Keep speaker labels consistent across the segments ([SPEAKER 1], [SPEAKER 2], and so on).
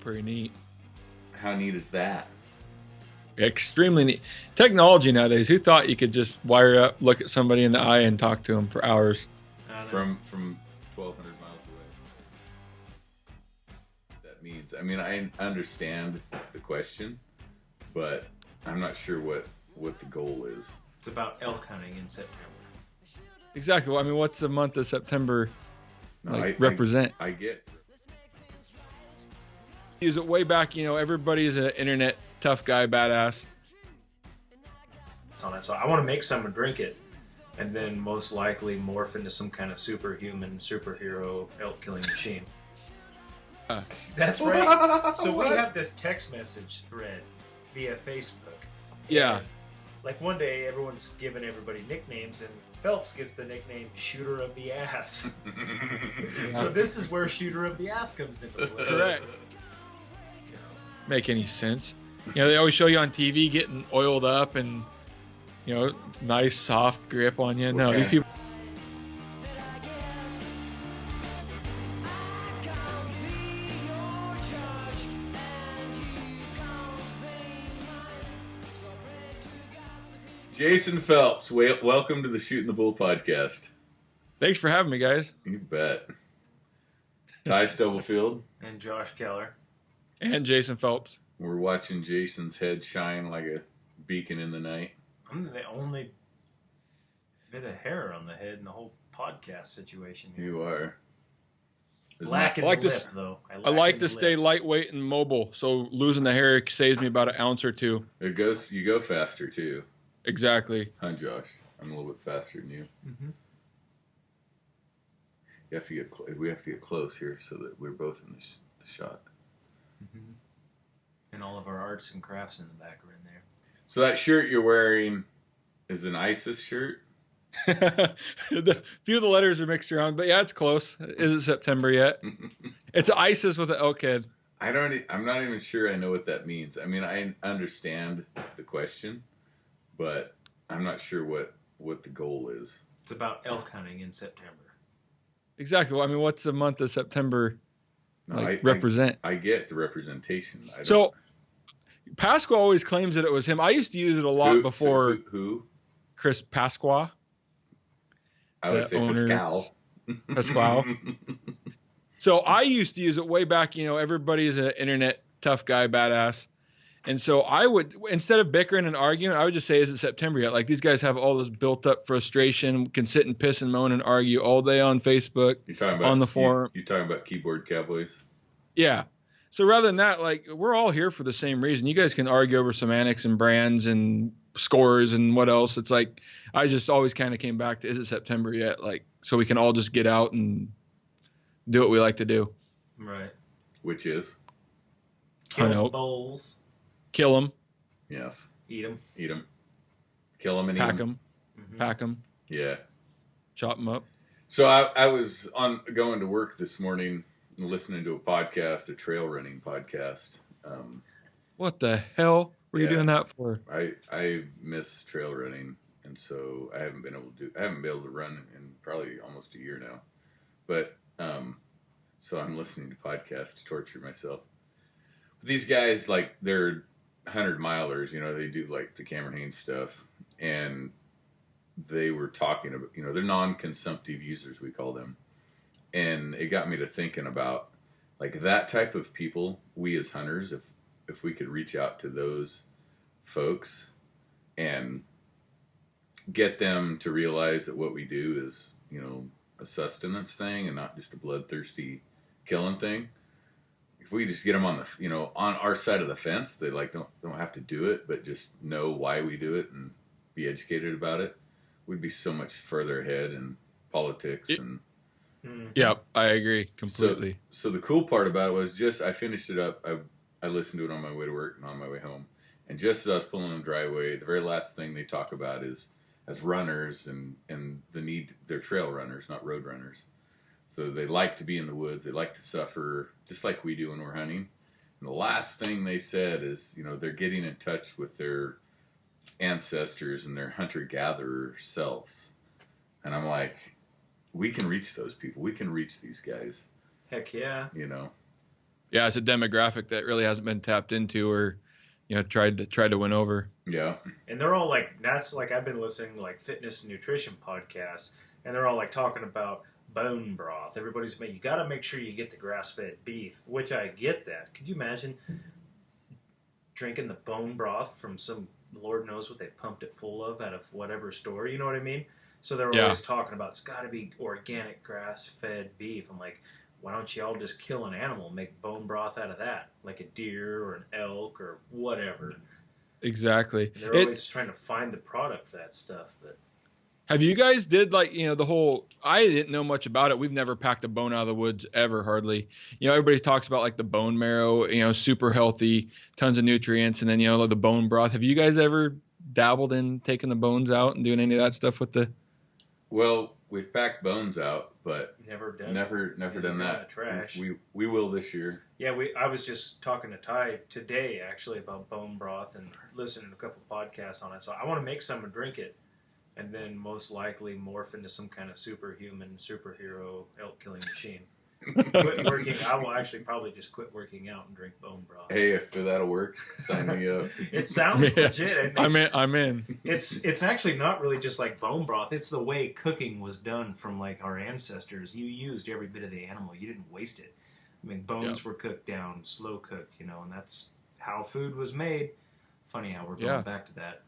[SPEAKER 1] pretty neat.
[SPEAKER 2] How neat is that?
[SPEAKER 1] Extremely neat. Technology nowadays. Who thought you could just wire up, look at somebody in the eye, and talk to them for hours?
[SPEAKER 2] From 1,200 miles away. That means. I mean, I understand the question, but I'm not sure what the goal is.
[SPEAKER 3] It's about elk hunting in September.
[SPEAKER 1] Exactly. Well, I mean, what's the month of September represent?
[SPEAKER 2] I get.
[SPEAKER 1] Use it way back. Everybody's an internet tough guy, badass.
[SPEAKER 3] On it, so I want to make some and drink it, and then most likely morph into some kind of superhuman, superhero elk killing machine. That's right. So we have this text message thread via Facebook.
[SPEAKER 1] Yeah.
[SPEAKER 3] Like one day, everyone's giving everybody nicknames, and Phelps gets the nickname Shooter of the Ass. So this is where Shooter of the Ass comes into play.
[SPEAKER 1] Correct. Make any sense? They always show you on TV getting oiled up and nice soft grip on you. No, these people.
[SPEAKER 2] Jason Phelps, welcome to the Shooting the Bull podcast.
[SPEAKER 1] Thanks for having me, guys.
[SPEAKER 2] You bet. Ty Stubblefield.
[SPEAKER 3] And Josh Keller.
[SPEAKER 1] And Jason Phelps.
[SPEAKER 2] We're watching Jason's head shine like a beacon in the night.
[SPEAKER 3] I'm the only bit of hair on the head in the whole podcast situation here.
[SPEAKER 2] You are.
[SPEAKER 3] Black in the lip, though.
[SPEAKER 1] I like to stay lightweight and mobile, so losing the hair saves me about an ounce or two.
[SPEAKER 2] You go faster, too.
[SPEAKER 1] Exactly.
[SPEAKER 2] Hi, Josh. I'm a little bit faster than you. Mm-hmm. We have to get close here so that we're both in the shot.
[SPEAKER 3] Mm-hmm. And all of our arts and crafts in the back are in there.
[SPEAKER 2] So that shirt you're wearing is an ISIS shirt?
[SPEAKER 1] A few of the letters are mixed around, but yeah, it's close. Is it September yet? It's ISIS with an elk head.
[SPEAKER 2] I'm not even sure I know what that means. I mean, I understand the question, but I'm not sure what the goal is.
[SPEAKER 3] It's about elk hunting in September.
[SPEAKER 1] Exactly. Well, I mean, what's the month of September represent?
[SPEAKER 2] I get the representation.
[SPEAKER 1] So Pasqua always claims that it was him. I used to use it a lot before.
[SPEAKER 2] Who?
[SPEAKER 1] Chris Pasqua.
[SPEAKER 2] I would say Pascal.
[SPEAKER 1] Pasquale. So I used to use it way back. Everybody's an internet tough guy, badass. And so I would, instead of bickering and arguing, I would just say, is it September yet? Like, these guys have all this built up frustration, can sit and piss and moan and argue all day on Facebook, on the forum.
[SPEAKER 2] You're talking about keyboard cowboys?
[SPEAKER 1] Yeah. So rather than that, we're all here for the same reason. You guys can argue over semantics and brands and scores and what else. It's like, I just always kind of came back to, is it September yet? So we can all just get out and do what we like to do.
[SPEAKER 3] Right.
[SPEAKER 2] Which is?
[SPEAKER 3] Kill bulls.
[SPEAKER 1] Kill them.
[SPEAKER 2] Yes.
[SPEAKER 3] Eat them.
[SPEAKER 2] Kill them and
[SPEAKER 1] pack
[SPEAKER 2] eat them.
[SPEAKER 1] them. Mm-hmm. Pack them.
[SPEAKER 2] Yeah.
[SPEAKER 1] Chop them up.
[SPEAKER 2] So I was going to work this morning and listening to a podcast, a trail running podcast.
[SPEAKER 1] What the hell were you doing that for?
[SPEAKER 2] I miss trail running, and so I haven't been able to run in probably almost a year now. But so I'm listening to podcasts to torture myself. But these guys, they're 100-milers, they do the Cameron Hanes stuff, and they were talking about, they're non-consumptive users, we call them. And it got me to thinking about that type of people, we as hunters, if we could reach out to those folks and get them to realize that what we do is, a sustenance thing and not just a bloodthirsty killing thing. If we just get them on on our side of the fence, they don't have to do it, but just know why we do it and be educated about it, we'd be so much further ahead in politics and.
[SPEAKER 1] Yeah, I agree completely.
[SPEAKER 2] So the cool part about it was I finished it up. I listened to it on my way to work and on my way home, and just as I was pulling the driveway, the very last thing they talk about is as runners and the need. They're trail runners, not road runners. So they like to be in the woods. They like to suffer just like we do when we're hunting. And the last thing they said is, they're getting in touch with their ancestors and their hunter-gatherer selves. And I'm like, we can reach those people. We can reach these guys.
[SPEAKER 3] Heck yeah.
[SPEAKER 1] Yeah, it's a demographic that really hasn't been tapped into or, tried to win over.
[SPEAKER 2] Yeah.
[SPEAKER 3] And they're all like, that's like, I've been listening to like fitness and nutrition podcasts, and they're all like talking about bone broth. Everybody's you got to make sure you get the grass-fed beef, which I get that. Could you imagine drinking the bone broth from some, Lord knows what they pumped it full of out of whatever store, you know what I mean? So they're always talking about, it's got to be organic grass-fed beef. I'm like, why don't you all just kill an animal and make bone broth out of that? Like a deer or an elk or whatever.
[SPEAKER 1] Exactly.
[SPEAKER 3] And they're always trying to find the product for that stuff. But
[SPEAKER 1] have you guys did like, the whole, I didn't know much about it. We've never packed a bone out of the woods ever, hardly. Everybody talks about like the bone marrow, super healthy, tons of nutrients. And then, the bone broth. Have you guys ever dabbled in taking the bones out and doing any of that stuff with the?
[SPEAKER 2] Well, we've packed bones out, but
[SPEAKER 3] never done
[SPEAKER 2] that.
[SPEAKER 3] Trash.
[SPEAKER 2] We will this year.
[SPEAKER 3] Yeah, I was just talking to Ty today actually about bone broth and listening to a couple podcasts on it. So I want to make some and drink it, and then most likely morph into some kind of superhuman, superhero, elk killing machine. Quit working. I will actually probably just quit working out and drink bone broth.
[SPEAKER 2] Hey, if that'll work, sign me up.
[SPEAKER 3] It sounds legit.
[SPEAKER 1] I'm in.
[SPEAKER 3] It's actually not really just like bone broth. It's the way cooking was done from like our ancestors. You used every bit of the animal. You didn't waste it. I mean, bones were cooked down, slow cooked, and that's how food was made. Funny how we're going back to that.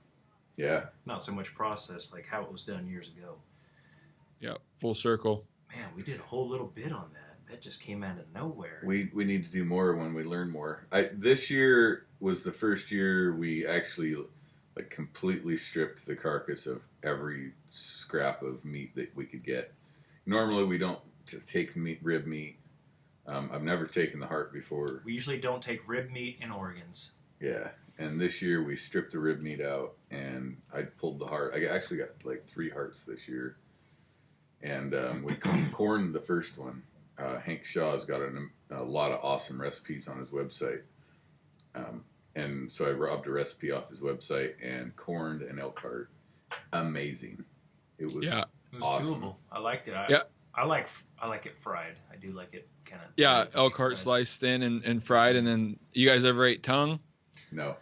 [SPEAKER 2] Yeah.
[SPEAKER 3] Not so much processed, like how it was done years ago.
[SPEAKER 1] Yeah, full circle.
[SPEAKER 3] Man, we did a whole little bit on that. That just came out of nowhere.
[SPEAKER 2] We need to do more when we learn more. This year was the first year we actually like completely stripped the carcass of every scrap of meat that we could get. Normally we don't take rib meat. I've never taken the heart before.
[SPEAKER 3] We usually don't take rib meat and organs.
[SPEAKER 2] Yeah, and this year we stripped the rib meat out, and I pulled the heart. I actually got like 3 hearts this year, and we corned the first one. Hank Shaw's got a lot of awesome recipes on his website. And so I robbed a recipe off his website and corned an elk heart. Amazing. It was awesome.
[SPEAKER 3] Doable. I liked it. I like it fried. I do like it kind of.
[SPEAKER 1] Yeah, elk heart sliced thin and fried. And then you guys ever ate tongue?
[SPEAKER 2] No.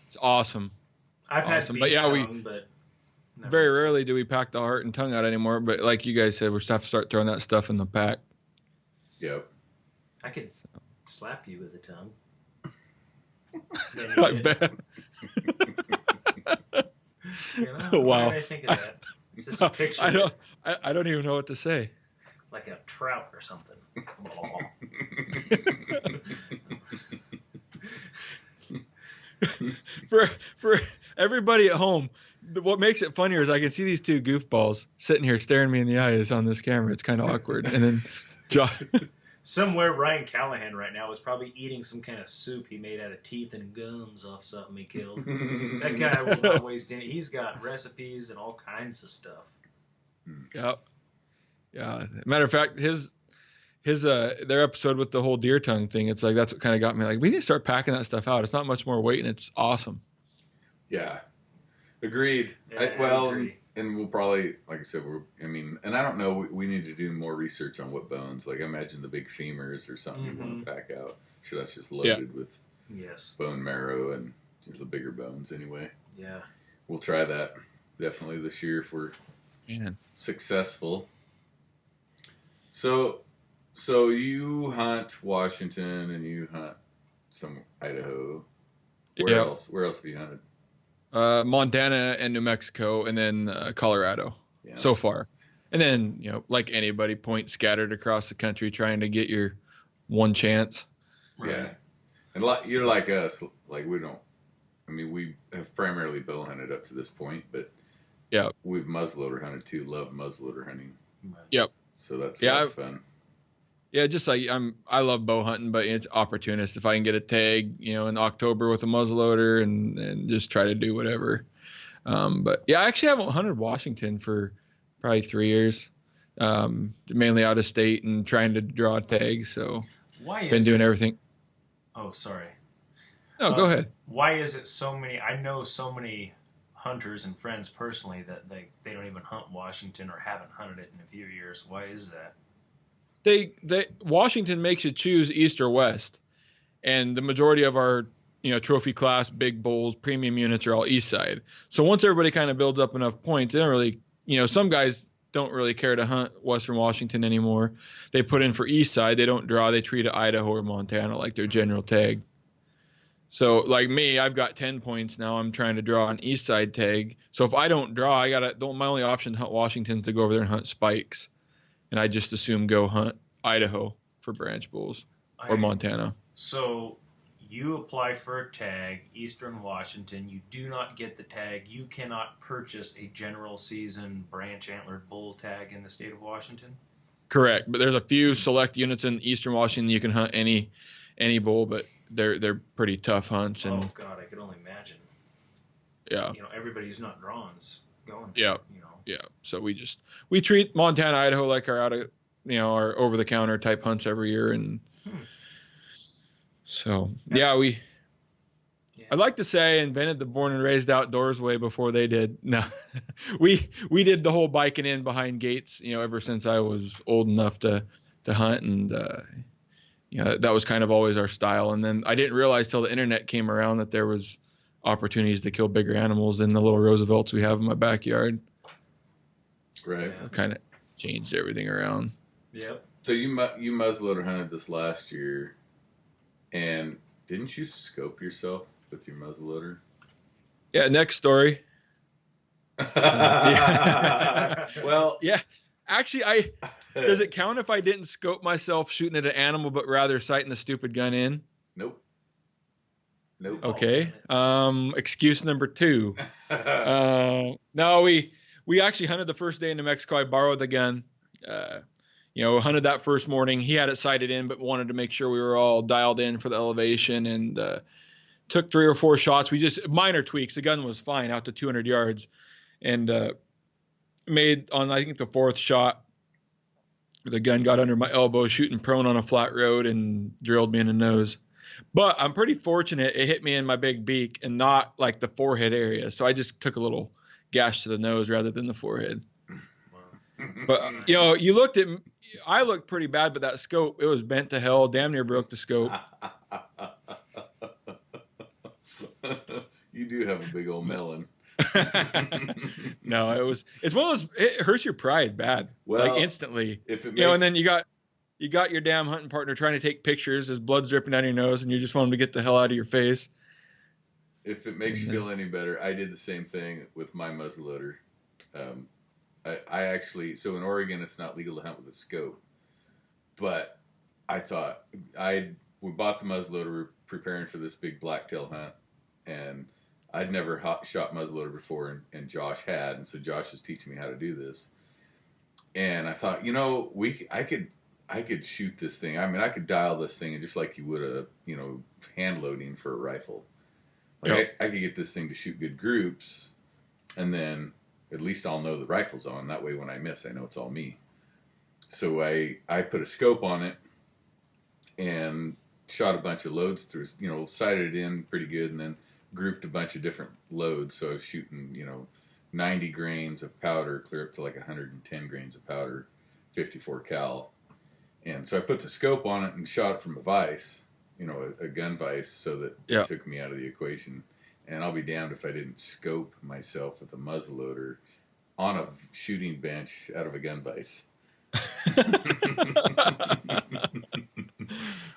[SPEAKER 1] It's awesome.
[SPEAKER 3] I've had beef tongue, but never.
[SPEAKER 1] Very rarely do we pack the heart and tongue out anymore. But like you guys said, we're have to start throwing that stuff in the pack.
[SPEAKER 2] Yep.
[SPEAKER 3] I could slap you with a tongue.
[SPEAKER 1] I bet. Wow.
[SPEAKER 3] Why did I think of that? It's just a picture.
[SPEAKER 1] I don't even know what to say.
[SPEAKER 3] Like a trout or something.
[SPEAKER 1] For everybody at home, what makes it funnier is I can see these 2 goofballs sitting here staring me in the eyes on this camera. It's kind of awkward. And then
[SPEAKER 3] somewhere Ryan Callahan right now is probably eating some kind of soup he made out of teeth and gums off something he killed. That guy will not waste any. He's got recipes and all kinds of stuff.
[SPEAKER 1] Yeah. Matter of fact, their episode with the whole deer tongue thing, it's like that's what kind of got me like, we need to start packing that stuff out. It's not much more weight and it's awesome.
[SPEAKER 2] Yeah. Agreed.
[SPEAKER 3] Yeah, I agree.
[SPEAKER 2] And we'll probably, like I said, and I don't know, we need to do more research on what bones, like I imagine the big femurs or something you want to pack out. Sure, that's just loaded with bone marrow and the bigger bones anyway.
[SPEAKER 3] Yeah.
[SPEAKER 2] We'll try that definitely this year if we're successful. So you hunt Washington and you hunt some Idaho. Where else have you hunted?
[SPEAKER 1] Montana and New Mexico, and then Colorado so far. And then, like anybody, points scattered across the country trying to get your one chance.
[SPEAKER 2] Right. Yeah. And you're like us. Like we have primarily bow hunted up to this point, but we've muzzleloader hunted too. Love muzzleloader hunting.
[SPEAKER 1] Yep.
[SPEAKER 2] So that's a lot of fun.
[SPEAKER 1] Yeah, just like I love bow hunting, but it's opportunist. If I can get a tag, in October with a muzzleloader and just try to do whatever. But yeah, I actually haven't hunted Washington for probably 3 years. Mainly out of state and trying to draw tags. So been doing everything.
[SPEAKER 3] Oh, sorry.
[SPEAKER 1] No, go ahead.
[SPEAKER 3] Why is it so many? I know so many hunters and friends personally that they don't even hunt Washington or haven't hunted it in a few years. Why is that?
[SPEAKER 1] they Washington makes you choose east or west, and the majority of our trophy class, big bulls, premium units are all east side. So once everybody kind of builds up enough points, they don't really, some guys don't really care to hunt Western Washington anymore. They put in for east side. They don't draw. They treat Idaho or Montana like their general tag. So like me, I've got 10 points now. I'm trying to draw an east side tag. So if I don't draw, my only option to hunt Washington is to go over there and hunt spikes. And I just assume go hunt Idaho for branch bulls or Montana.
[SPEAKER 3] So you apply for a tag, Eastern Washington. You do not get the tag. You cannot purchase a general season branch antlered bull tag in the state of Washington?
[SPEAKER 1] Correct. But there's a few select units in Eastern Washington you can hunt any bull, but they're pretty tough hunts. And,
[SPEAKER 3] oh, God, I could only imagine.
[SPEAKER 1] Yeah.
[SPEAKER 3] Everybody who's not drawn is going.
[SPEAKER 1] Yeah. Yeah. So we treat Montana, Idaho like our our over-the-counter type hunts every year. And so, I'd like to say I invented the born and raised outdoors way before they did. No, we did the whole biking in behind gates, ever since I was old enough to hunt. And, that was kind of always our style. And then I didn't realize till the internet came around that there was opportunities to kill bigger animals than the little Roosevelts we have in my backyard.
[SPEAKER 2] Right.
[SPEAKER 1] So kind of changed everything around.
[SPEAKER 3] Yep.
[SPEAKER 2] So you muzzleloader hunted this last year, and didn't you scope yourself with your muzzleloader?
[SPEAKER 1] Yeah. Next story.
[SPEAKER 2] Well,
[SPEAKER 1] yeah. Actually, does it count if I didn't scope myself shooting at an animal, but rather sighting the stupid gun in?
[SPEAKER 2] Nope.
[SPEAKER 1] Okay. Excuse number 2. No, we actually hunted the first day in New Mexico. I borrowed the gun. Hunted that first morning. He had it sighted in, but wanted to make sure we were all dialed in for the elevation, and took 3 or 4 shots. We just minor tweaks. The gun was fine out to 200 yards, and made on, I think, the 4th shot. The gun got under my elbow, shooting prone on a flat road, and drilled me in the nose. But I'm pretty fortunate it hit me in my big beak and not like the forehead area. So I just took a little gash to the nose rather than the forehead. But I looked pretty bad, but that scope, it was bent to hell, damn near broke the scope.
[SPEAKER 2] You do have a big old melon.
[SPEAKER 1] No, it's one of those, it hurts your pride bad.
[SPEAKER 2] Well,
[SPEAKER 1] like instantly.
[SPEAKER 2] If it
[SPEAKER 1] and then you got your damn hunting partner trying to take pictures as blood's dripping down your nose, and you just want him to get the hell out of your face.
[SPEAKER 2] If it makes you feel any better, I did the same thing with my muzzleloader. I actually, so in Oregon, it's not legal to hunt with a scope, but I thought we bought the muzzleloader, we're preparing for this big blacktail hunt, and I'd never shot muzzleloader before, and Josh had, and so Josh was teaching me how to do this. And I thought, I could shoot this thing. I mean, I could dial this thing just like you would a, hand loading for a rifle. Like I could get this thing to shoot good groups, and then at least I'll know the rifle's on. That way when I miss, I know it's all me. So I put a scope on it and shot a bunch of loads through, sighted it in pretty good, and then grouped a bunch of different loads. So I was shooting, 90 grains of powder clear up to like 110 grains of powder, 54 cal. And so I put the scope on it and shot it from a vise, a gun vise, so that it took me out of the equation. And I'll be damned if I didn't scope myself with a muzzleloader on a shooting bench out of a gun vise.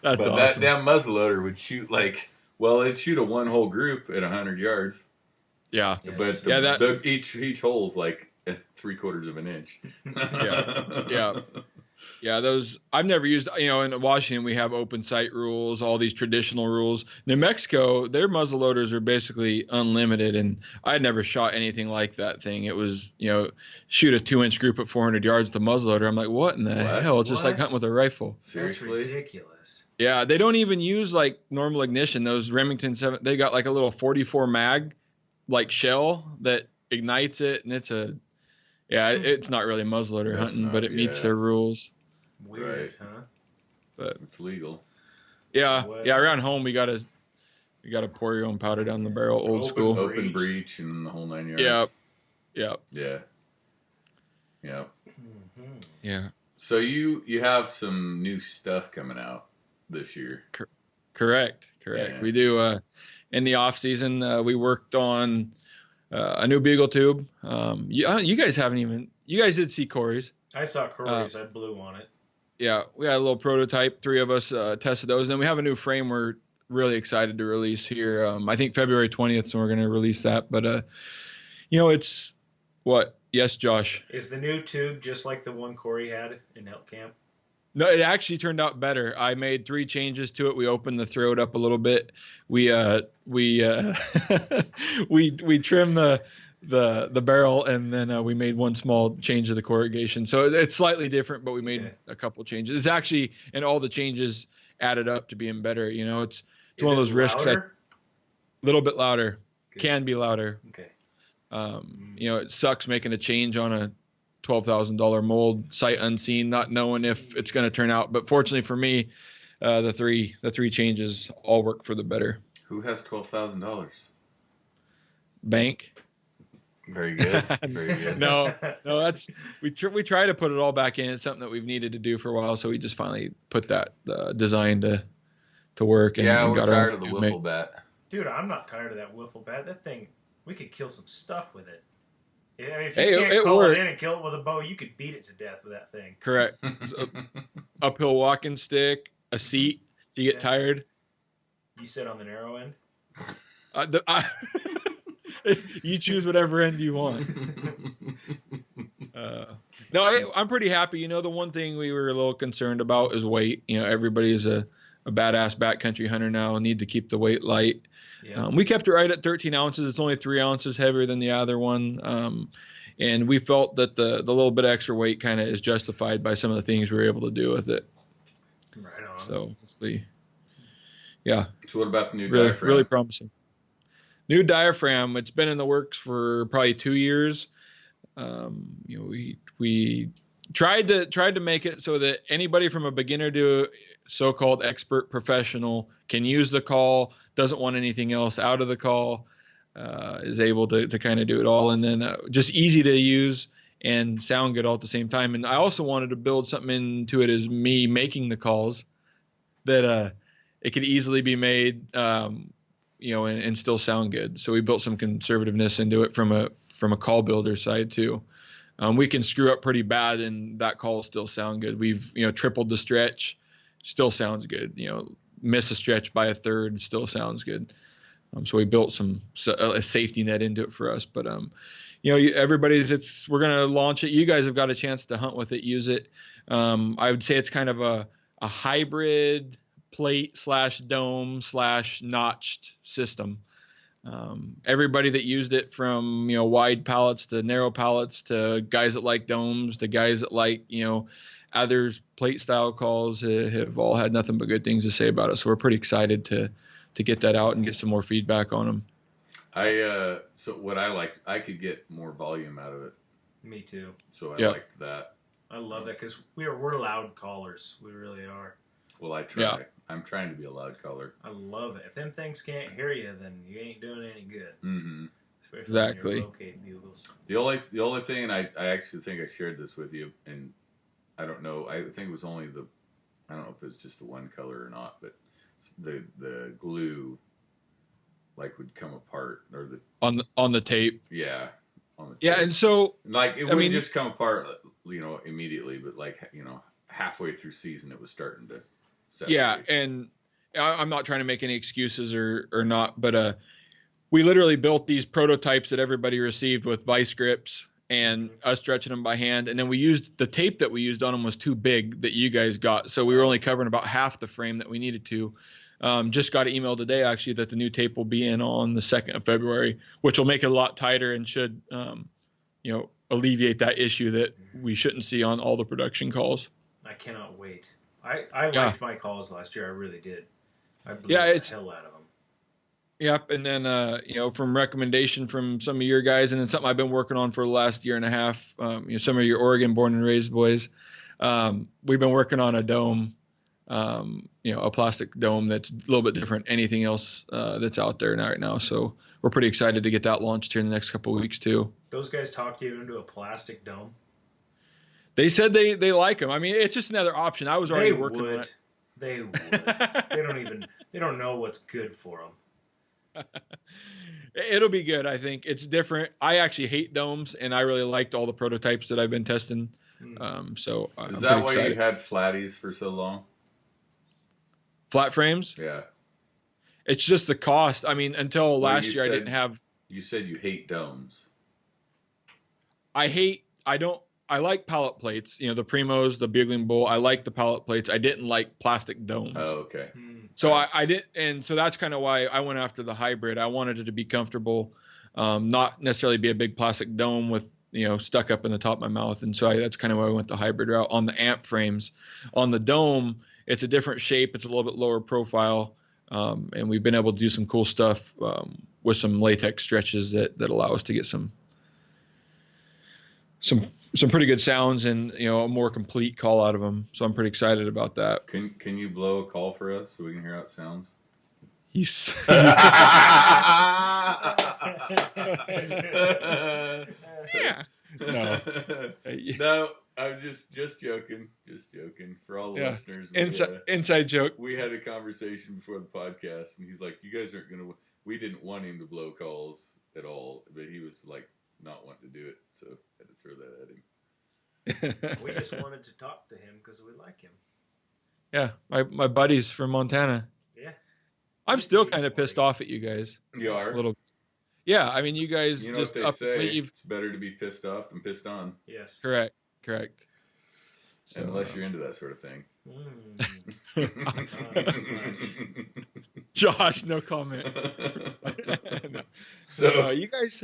[SPEAKER 1] That's awesome.
[SPEAKER 2] That damn muzzleloader would shoot it'd shoot a one hole group at 100 yards.
[SPEAKER 1] Yeah.
[SPEAKER 2] But each hole's like 3/4 of an inch.
[SPEAKER 1] Yeah. Yeah, those I've never used. In Washington we have open sight rules, all these traditional rules. New Mexico, their muzzleloaders are basically unlimited, and I had never shot anything like that thing. It was, shoot a 2-inch group at 400 yards with a muzzleloader. I'm like, what in the hell? It's just like hunting with a rifle.
[SPEAKER 2] Seriously?
[SPEAKER 3] That's ridiculous.
[SPEAKER 1] Yeah, they don't even use like normal ignition. Those Remington 7, they got like a little 44 mag, like shell that ignites it, and it's not really muzzleloader hunting, but it meets their rules.
[SPEAKER 3] Weird, huh?
[SPEAKER 2] But it's legal.
[SPEAKER 1] Yeah, around home we gotta pour your own powder down the barrel, old school.
[SPEAKER 2] Open breech and the whole 9 yards.
[SPEAKER 1] Yeah.
[SPEAKER 2] Yeah.
[SPEAKER 1] Yeah.
[SPEAKER 2] So you have some new stuff coming out this year.
[SPEAKER 1] Correct.
[SPEAKER 2] Yeah.
[SPEAKER 1] We do. In the off season, we worked on a new bugle tube. You guys haven't even. You guys did see Corey's.
[SPEAKER 3] I saw Corey's. I blew on it.
[SPEAKER 1] Yeah, we had a little prototype. 3 of us tested those, and then we have a new frame we're really excited to release here. I think February 20th, so we're going to release that. But it's what? Yes, Josh.
[SPEAKER 3] Is the new tube just like the one Corey had in elk camp?
[SPEAKER 1] No, it actually turned out better. I made 3 changes to it. We opened the throat up a little bit. We we trimmed the barrel, and then we made one small change to the corrugation. So it's slightly different, but we made a couple changes. It's actually, and all the changes added up to being better. It's one of those risks. A little bit louder. Good. Can be louder.
[SPEAKER 3] Okay.
[SPEAKER 1] It sucks making a change on a $12,000 mold, sight unseen, not knowing if it's going to turn out. But fortunately for me, the three changes all work for the better.
[SPEAKER 2] Who has $12,000?
[SPEAKER 1] Bank.
[SPEAKER 2] Very good. Very good.
[SPEAKER 1] No, that's we try to put it all back in. It's something that we've needed to do for a while, so we just finally put that design to work. And,
[SPEAKER 2] we're tired of the wiffle bat.
[SPEAKER 3] Dude, I'm not tired of that wiffle bat. That thing, we could kill some stuff with it. Yeah, I mean, if you can't call it in and kill it with a bow, you could beat it to death with that thing.
[SPEAKER 1] Correct. Uphill walking stick, a seat. Do you get tired?
[SPEAKER 3] You sit on the narrow end?
[SPEAKER 1] You choose whatever end you want. No, I'm pretty happy. The one thing we were a little concerned about is weight. Everybody is a badass backcountry hunter now. Need to keep the weight light. Yeah. We kept it right at 13 ounces. It's only 3 ounces heavier than the other one. And we felt that the little bit extra weight kind of is justified by some of the things we were able to do with it.
[SPEAKER 3] Right on. So,
[SPEAKER 1] yeah.
[SPEAKER 2] So what about the new diaphragm?
[SPEAKER 1] Really promising. New diaphragm. It's been in the works for probably 2 years. We tried to make it so that anybody from a beginner to so-called expert professional can use the call, doesn't want anything else out of the call, is able to kind of do it all, and then just easy to use and sound good all at the same time. And I also wanted to build something into it as me making the calls that it could easily be made, and still sound good. So we built some conservativeness into it from a call builder side too. We can screw up pretty bad and that call still sound good. We've, tripled the stretch, still sounds good. Miss a stretch by a third, still sounds good. So we built a safety net into it for us. But, we're going to launch it. You guys have got a chance to hunt with it, use it. I would say it's kind of a hybrid plate / dome / notched system. Everybody that used it, from wide pallets to narrow pallets to guys that like domes to guys that like others plate style calls, have all had nothing but good things to say about it. So we're pretty excited to get that out and get some more feedback on them.
[SPEAKER 2] So what I liked, I could get more volume out of it.
[SPEAKER 3] Me too.
[SPEAKER 2] So I liked that.
[SPEAKER 3] I love that because we're loud callers. We really are.
[SPEAKER 2] Well, I try. Yeah. I'm trying to be a loud caller.
[SPEAKER 3] I love it. If them things can't hear you, then you ain't doing any good.
[SPEAKER 2] Mm-hmm.
[SPEAKER 3] Especially
[SPEAKER 1] exactly.
[SPEAKER 3] when you're locating bugles.
[SPEAKER 2] The only thing, and I actually think I shared this with you, and I don't know. I think it was only I don't know if it's just the one color or not, but the glue would come apart, or
[SPEAKER 1] on the tape.
[SPEAKER 2] Yeah. On the tape.
[SPEAKER 1] Yeah, and so
[SPEAKER 2] it wouldn't just come apart, immediately, but halfway through season, it was starting to.
[SPEAKER 1] Yeah, and I'm not trying to make any excuses or not, but we literally built these prototypes that everybody received with vice grips and us stretching them by hand, and then we used the tape that we used on them was too big that you guys got, so we were only covering about half the frame that we needed to. Just got an email today actually that the new tape will be in on the 2nd of February, which will make it a lot tighter and should alleviate that issue that we shouldn't see on all the production calls.
[SPEAKER 3] I cannot wait. I liked my calls last year. I really did. I blew the hell out of them.
[SPEAKER 1] Yep. And then, from recommendation from some of your guys, and then something I've been working on for the last year and a half, some of your Oregon born and raised boys, we've been working on a dome, a plastic dome that's a little bit different, anything else that's out there right now. So we're pretty excited to get that launched here in the next couple of weeks too.
[SPEAKER 3] Those guys talked you into a plastic dome?
[SPEAKER 1] They said they like them. I mean, it's just another option. I was already working on it.
[SPEAKER 3] They would. They don't know what's good for them.
[SPEAKER 1] It'll be good. I think it's different. I actually hate domes, and I really liked all the prototypes that I've been testing. So
[SPEAKER 2] is that why you had flatties for so long?
[SPEAKER 1] Flat frames?
[SPEAKER 2] Yeah.
[SPEAKER 1] It's just the cost. I mean, until last year, I didn't have.
[SPEAKER 2] You said you hate domes.
[SPEAKER 1] I like pallet plates. You know, the Primos, the Bugling Bull. I like the pallet plates. I didn't like plastic domes.
[SPEAKER 2] Oh, okay.
[SPEAKER 1] So I did, and so that's kind of why I went after the hybrid. I wanted it to be comfortable, not necessarily be a big plastic dome with, you know, stuck up in the top of my mouth. And so that's kind of why I went the hybrid route on the amp frames. On the dome, it's a different shape. It's a little bit lower profile. And we've been able to do some cool stuff with some latex stretches that allow us to get some pretty good sounds and, you know, a more complete call out of them. So I'm pretty excited about that.
[SPEAKER 2] Can you blow a call for us so we can hear how it sounds?
[SPEAKER 1] He's yeah.
[SPEAKER 2] No, I'm just joking. Just joking for all the listeners.
[SPEAKER 1] Inside joke.
[SPEAKER 2] We had a conversation before the podcast, and he's like, "You guys aren't gonna." We didn't want him to blow calls at all, but he was like not wanting to do it, so I had to throw that at him.
[SPEAKER 3] We just wanted to talk to him because we like him.
[SPEAKER 1] Yeah, my buddies from Montana.
[SPEAKER 3] Yeah.
[SPEAKER 1] I'm still kind of pissed off at you guys.
[SPEAKER 2] You are?
[SPEAKER 1] A little. Yeah, I mean, you guys
[SPEAKER 2] you know
[SPEAKER 1] just
[SPEAKER 2] what they say,
[SPEAKER 1] leave.
[SPEAKER 2] It's better to be pissed off than pissed on.
[SPEAKER 3] Yes.
[SPEAKER 1] Correct. So,
[SPEAKER 2] unless you're into that sort of thing.
[SPEAKER 1] Josh, no comment. No.
[SPEAKER 2] So
[SPEAKER 1] you guys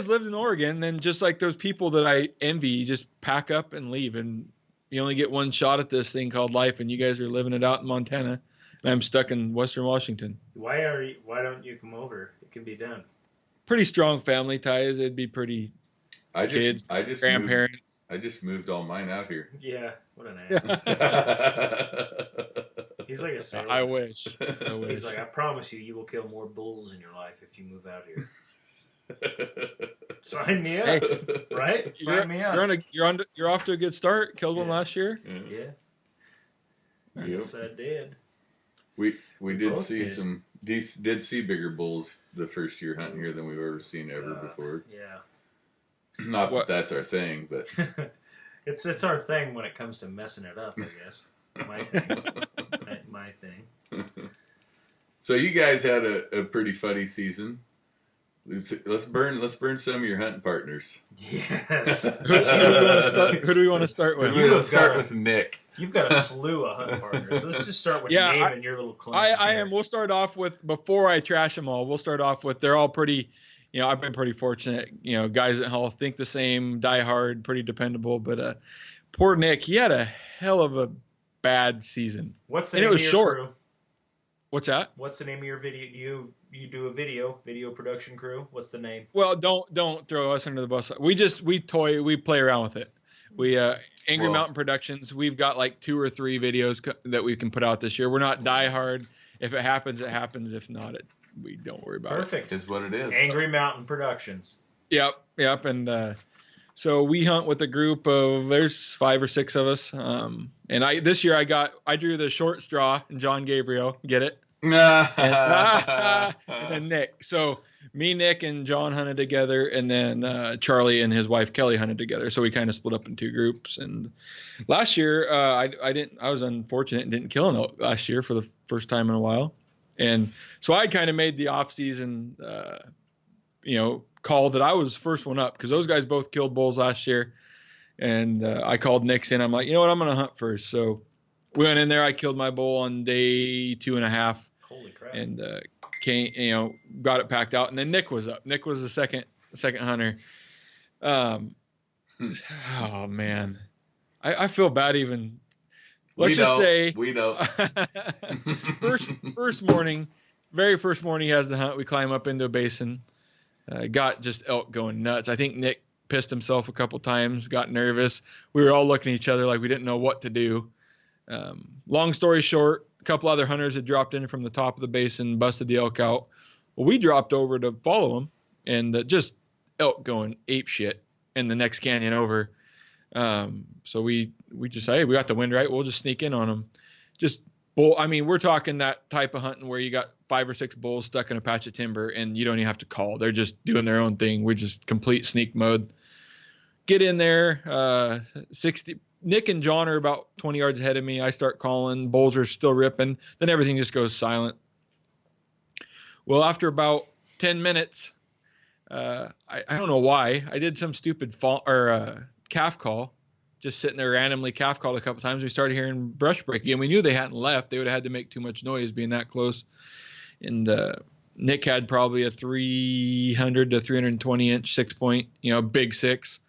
[SPEAKER 1] lived in Oregon, then just like those people that I envy, you just pack up and leave, and you only get one shot at this thing called life, and you guys are living it out in Montana, and I'm stuck in Western Washington.
[SPEAKER 3] Why don't you come over? It can be done.
[SPEAKER 1] Pretty strong family ties. It'd be pretty.
[SPEAKER 2] I just
[SPEAKER 1] grandparents.
[SPEAKER 2] I just moved all mine out here.
[SPEAKER 3] Yeah, what an ass. He's like a salesman.
[SPEAKER 1] I wish.
[SPEAKER 3] He's like, I promise you will kill more bulls in your life if you move out here. Sign me up,
[SPEAKER 2] Hey,
[SPEAKER 3] right? Sign me up.
[SPEAKER 1] You're off to a good start. Killed one last year.
[SPEAKER 3] Yeah.
[SPEAKER 2] Yep.
[SPEAKER 3] Yes, I did.
[SPEAKER 2] We did see bigger bulls the first year hunting here than we've ever seen ever before.
[SPEAKER 3] Yeah.
[SPEAKER 2] Not that that's our thing, but
[SPEAKER 3] it's our thing when it comes to messing it up, I guess. My thing. My thing.
[SPEAKER 2] So you guys had a pretty funny season. Let's burn some of your hunting partners.
[SPEAKER 3] Yes.
[SPEAKER 1] Who do we want to start with?
[SPEAKER 2] Let's start with Nick.
[SPEAKER 3] You've got a slew of hunting partners. So let's just start with naming your little clan.
[SPEAKER 1] I am. We'll start off with, before I trash them all, we'll start off with, they're all pretty, you know, I've been pretty fortunate. You know, guys at Hall think the same, die hard, pretty dependable. But poor Nick, he had a hell of a bad season.
[SPEAKER 3] What's the name of your crew?
[SPEAKER 1] What's that?
[SPEAKER 3] What's the name of your video? You do a video production crew. What's the name?
[SPEAKER 1] Well, don't throw us under the bus. We play around with it. We Angry Mountain Productions. We've got like 2 or 3 videos that we can put out this year. We're not die hard. If it happens, it happens. If not, we don't worry about it.
[SPEAKER 3] Perfect
[SPEAKER 2] is what it is.
[SPEAKER 3] Angry Mountain Productions.
[SPEAKER 1] Yep. And so we hunt with a group of, there's 5 or 6 of us. And this year I drew the short straw and John Gabriel. Get it? and then Nick. So me, Nick, and John hunted together, and then Charlie and his wife Kelly hunted together. So we kind of split up in 2 groups. And last year, I was unfortunate and didn't kill an elk last year for the first time in a while. And so I kind of made the off season, call that I was the first one up, because those guys both killed bulls last year. And I called Nick's in. I'm like, you know what? I'm going to hunt first. So we went in there. I killed my bull on day 2.5.
[SPEAKER 3] Holy crap!
[SPEAKER 1] And got it packed out. And then Nick was up. Nick was the second hunter. Oh man, I feel bad even. Let's just say
[SPEAKER 2] we know.
[SPEAKER 1] very first morning he has the hunt. We climb up into a basin. Got just elk going nuts. I think Nick pissed himself a couple times. Got nervous. We were all looking at each other like we didn't know what to do. Long story short, a couple other hunters had dropped in from the top of the basin, busted the elk out. Well, we dropped over to follow them, and just elk going ape shit in the next canyon over. So we just say, hey, we got the wind right. We'll just sneak in on them. Just bull. I mean, we're talking that type of hunting where you got 5 or 6 bulls stuck in a patch of timber and you don't even have to call. They're just doing their own thing. We're just complete sneak mode. Get in there. 60. Nick and John are about 20 yards ahead of me. I start calling. Bulls are still ripping. Then everything just goes silent. Well, after about 10 minutes, I don't know why. I did some stupid calf call, just sitting there randomly calf called a couple times. We started hearing brush break again. We knew they hadn't left. They would have had to make too much noise being that close. And Nick had probably a 300 to 320 inch 6-point, big 6.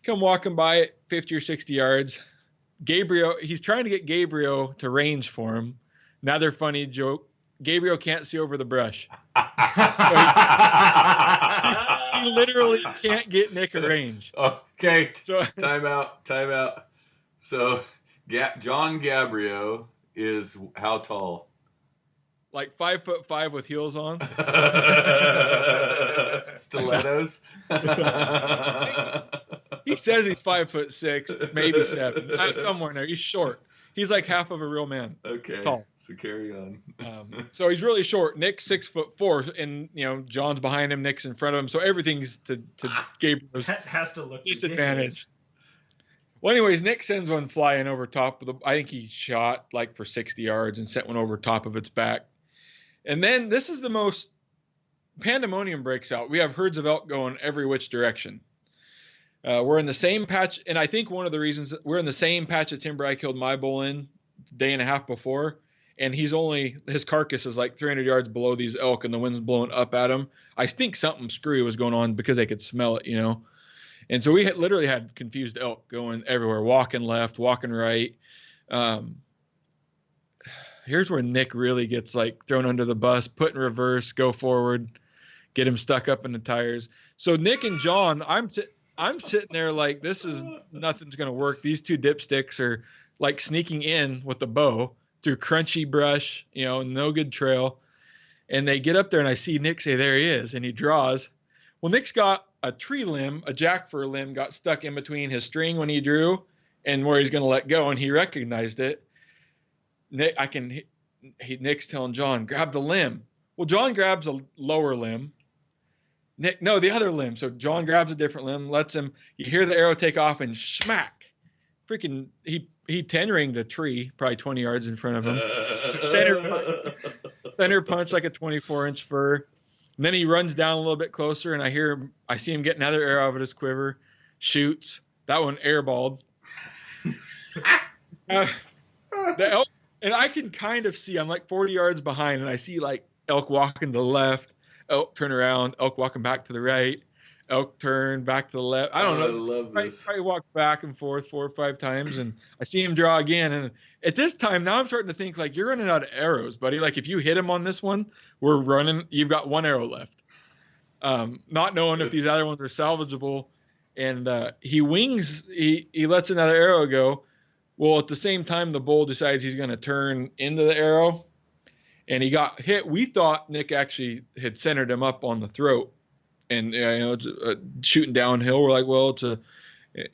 [SPEAKER 1] Come walking by at 50 or 60 yards. Gabriel, he's trying to get Gabriel to range for him. Another funny joke. Gabriel can't see over the brush. He literally can't get Nick a range.
[SPEAKER 2] Okay. So time out. So John Gabriel is how tall?
[SPEAKER 1] Like 5'5" with heels on.
[SPEAKER 2] Stilettos.
[SPEAKER 1] He says he's 5'6", maybe 7, somewhere in there. He's short. He's like half of a real man.
[SPEAKER 2] Okay.
[SPEAKER 1] Tall.
[SPEAKER 2] So carry on.
[SPEAKER 1] So he's really short. Nick's 6'4", and John's behind him. Nick's in front of him. So everything's to Gabriel's
[SPEAKER 3] has to look
[SPEAKER 1] disadvantage.
[SPEAKER 3] Ridiculous.
[SPEAKER 1] Well, anyways, Nick sends one flying over top of I think he shot like for 60 yards and sent one over top of its back. And then this is the most pandemonium breaks out. We have herds of elk going every which direction. We're in the same patch, and I think one of the reasons we're in the same patch of timber I killed my bull in day and a half before, and his carcass is like 300 yards below these elk, and the wind's blowing up at him. I think something screwy was going on because they could smell it, And so we literally had confused elk going everywhere, walking left, walking right. Here's where Nick really gets like thrown under the bus, put in reverse, go forward, get him stuck up in the tires. So Nick and John, I'm sitting there like, nothing's going to work. These two dipsticks are like sneaking in with the bow through crunchy brush, no good trail. And they get up there and I see Nick say, there he is. And he draws. Well, Nick's got a tree limb, a jack fir limb got stuck in between his string when he drew and where he's going to let go. And he recognized it. Nick's telling John, grab the limb. Well, John grabs a lower limb. Nick, no, the other limb. So John grabs a different limb, lets him. You hear the arrow take off and smack. Freaking, he 10-ringed the tree, probably 20 yards in front of him. Center punch like a 24-inch fir. And then he runs down a little bit closer, and I see him get another arrow out of his quiver, shoots. That one airballed. The elk, and I can kind of see, I'm like 40 yards behind, and I see like elk walking to the left, elk turn around, elk walking back to the right, elk turn back to the left. I don't know.
[SPEAKER 2] I love this.
[SPEAKER 1] I walk back and forth 4 or 5 times, and I see him draw again. And at this time, now I'm starting to think like, you're running out of arrows, buddy. Like if you hit him on this one, we're running. You've got 1 arrow left. Not knowing if these other ones are salvageable, and he wings. He lets another arrow go. Well, at the same time, the bull decides he's going to turn into the arrow, and he got hit. We thought Nick actually had centered him up on the throat, and it's shooting downhill. We're like, well, it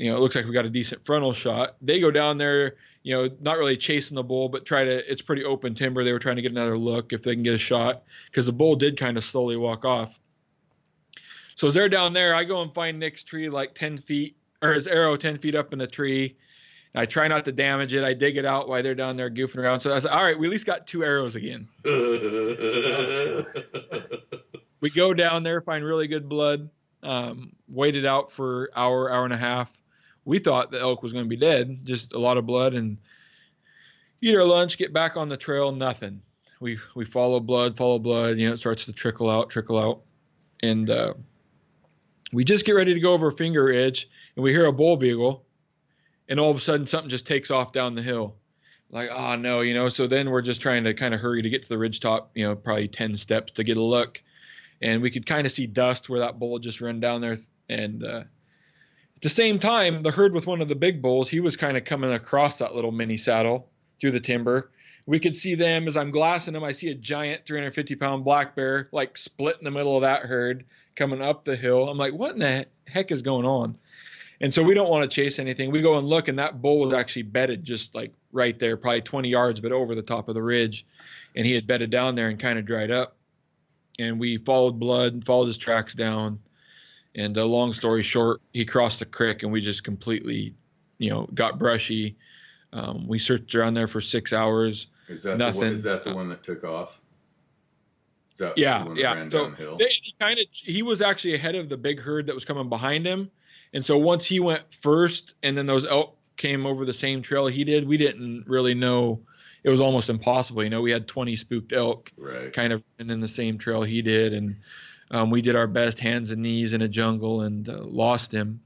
[SPEAKER 1] looks like we got a decent frontal shot. They go down there, not really chasing the bull, but it's pretty open timber. They were trying to get another look if they can get a shot, because the bull did kind of slowly walk off. So as they're down there, I go and find Nick's tree like 10 feet, or his arrow 10 feet up in the tree. I try not to damage it. I dig it out while they're down there goofing around. So I was like, all right, we at least got 2 arrows again. We go down there, find really good blood, waited out for hour and a half. We thought the elk was going to be dead, just a lot of blood, and eat our lunch, get back on the trail, nothing. We follow blood, it starts to trickle out. And we just get ready to go over a finger ridge, and we hear a bull bugle. And all of a sudden, something just takes off down the hill. Like, oh, no, So then we're just trying to kind of hurry to get to the ridge top, probably 10 steps to get a look. And we could kind of see dust where that bull just ran down there. And at the same time, the herd with one of the big bulls, he was kind of coming across that little mini saddle through the timber. We could see them. As I'm glassing them, I see a giant 350-pound black bear, like split in the middle of that herd, coming up the hill. I'm like, what in the heck is going on? And so we don't want to chase anything. We go and look, and that bull was actually bedded just like right there, probably 20 yards, but over the top of the ridge. And he had bedded down there and kind of dried up. And we followed blood, followed his tracks down. And long story short, he crossed the creek, and we just completely, got brushy. We searched around there for 6 hours.
[SPEAKER 2] Is that
[SPEAKER 1] nothing.
[SPEAKER 2] Is that the one that took off? Is that
[SPEAKER 1] yeah,
[SPEAKER 2] the one
[SPEAKER 1] yeah.
[SPEAKER 2] that ran
[SPEAKER 1] So
[SPEAKER 2] downhill?
[SPEAKER 1] he was actually ahead of the big herd that was coming behind him. And so once he went first, and then those elk came over the same trail he did, we didn't really know. It was almost impossible. We had 20 spooked elk kind of in the same trail he did. And we did our best hands and knees in a jungle and lost him.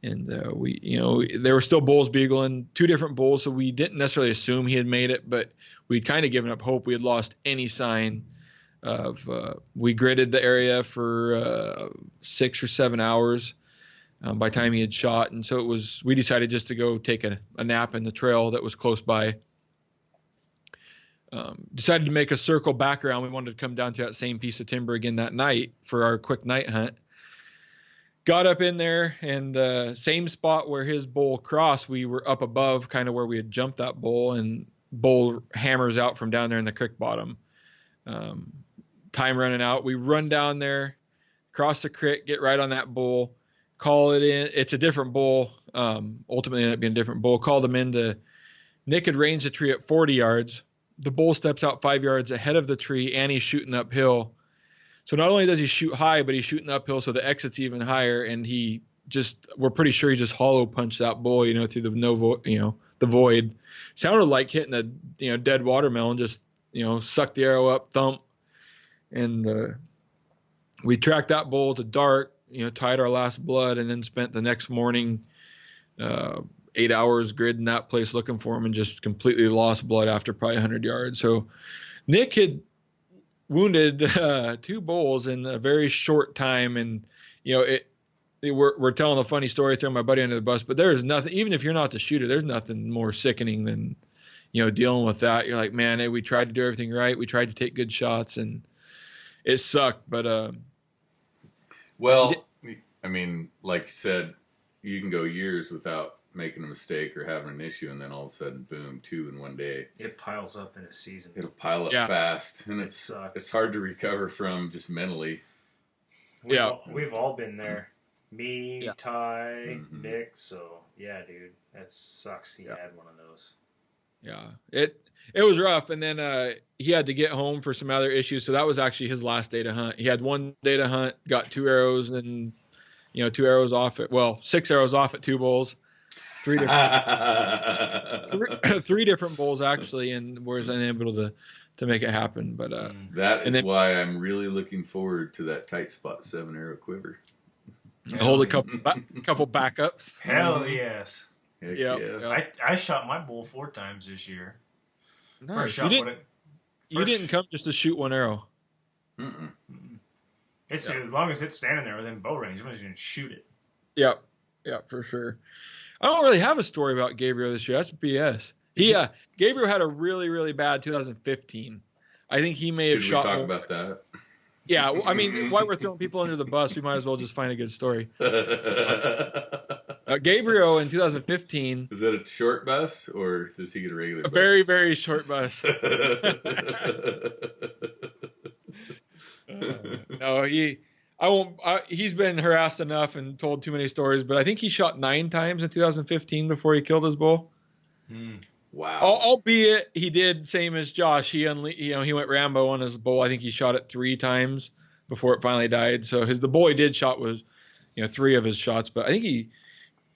[SPEAKER 1] And there were still bulls bugling, 2 different bulls. So we didn't necessarily assume he had made it, but we'd kind of given up hope. We had lost any sign of, we gridded the area for 6 or 7 hours by the time he had shot. And so we decided just to go take a nap in the trail that was close by. Decided to make a circle back around. We wanted to come down to that same piece of timber again that night for our quick night hunt. Got up in there, and same spot where his bull crossed, we were up above kind of where we had jumped that bull, and bull hammers out from down there in the creek bottom. Time running out. We run down there, cross the creek, get right on that bull, call it in. It's a different bull. Ultimately ended up being a different bull. Called him in. Nick had ranged the tree at 40 yards. The bull steps out 5 yards ahead of the tree, and he's shooting uphill. So not only does he shoot high, but he's shooting uphill, so the exit's even higher. And we're pretty sure he just hollow punched that bull, through the void. Sounded like hitting a, dead watermelon. Just, sucked the arrow up, thump. And we tracked that bull to dark, tied our last blood, and then spent the next morning 8 hours gridding that place looking for him, and just completely lost blood after probably 100 yards. So Nick had wounded 2 bulls in a very short time. And, we're telling a funny story, throwing my buddy under the bus, but there's nothing, even if you're not the shooter, there's nothing more sickening than, dealing with that. You're like, man, hey, we tried to do everything right. We tried to take good shots, and it sucked. But,
[SPEAKER 2] like you said, you can go years without making a mistake or having an issue, and then all of a sudden, boom, 2 in one day.
[SPEAKER 3] It piles up in a season.
[SPEAKER 2] It'll pile up fast, and it's hard to recover from just mentally.
[SPEAKER 3] We've all been there. Me, Ty, Nick. So yeah, dude, that sucks. He had one of those.
[SPEAKER 1] Yeah, it was rough, and then he had to get home for some other issues. So that was actually his last day to hunt. He had 1 day to hunt, got 2 arrows, and 2 arrows off at 6 arrows off at 2 bulls. 3 different 3 different bulls actually, and was unable to make it happen. But
[SPEAKER 2] that is why I'm really looking forward to that tight spot 7 arrow quiver.
[SPEAKER 1] Hold a couple backups.
[SPEAKER 3] Hell yes.
[SPEAKER 2] Yeah.
[SPEAKER 3] I shot my bull 4 times this year.
[SPEAKER 1] Nice. You didn't come just to shoot 1 arrow.
[SPEAKER 2] Mm-mm.
[SPEAKER 3] It's as long as it's standing there within bow range, I'm just gonna shoot it.
[SPEAKER 1] Yep. Yeah, for sure. I don't really have a story about Gabriel this year. That's BS. Gabriel had a really, really bad 2015. I think he may have shot.
[SPEAKER 2] Should we talk about that?
[SPEAKER 1] Yeah, while we're throwing people under the bus, we might as well just find a good story. Gabriel in 2015.
[SPEAKER 2] Is that a short bus, or does he get a regular bus?
[SPEAKER 1] A very, very short bus. No, he's been harassed enough and told too many stories, but I think he shot 9 times in 2015 before he killed his bull.
[SPEAKER 2] Wow.
[SPEAKER 1] Albeit he did same as Josh. He went Rambo on his bull. I think he shot it 3 times before it finally died. So the bull he did shot was, 3 of his shots, but I think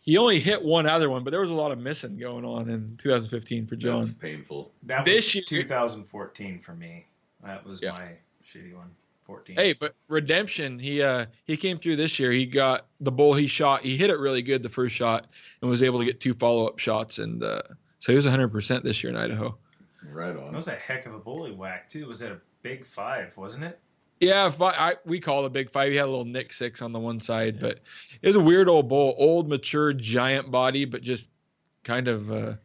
[SPEAKER 1] he only hit 1 other one, but there was a lot of missing going on in 2015 for John.
[SPEAKER 2] That's painful.
[SPEAKER 3] That was 2014 for me. That was my shitty one. 14.
[SPEAKER 1] Hey, but redemption, he came through this year. He got the bull he shot. He hit it really good the first shot and was able to get 2 follow-up shots. And so he was 100% this year in Idaho.
[SPEAKER 2] Right on.
[SPEAKER 3] That was a heck of a bully whack, too. Was that a big 5, wasn't it?
[SPEAKER 1] Yeah, we call it a big 5. He had a little Nick 6 on the one side, but it was a weird old bull, old, mature, giant body, but just kind of a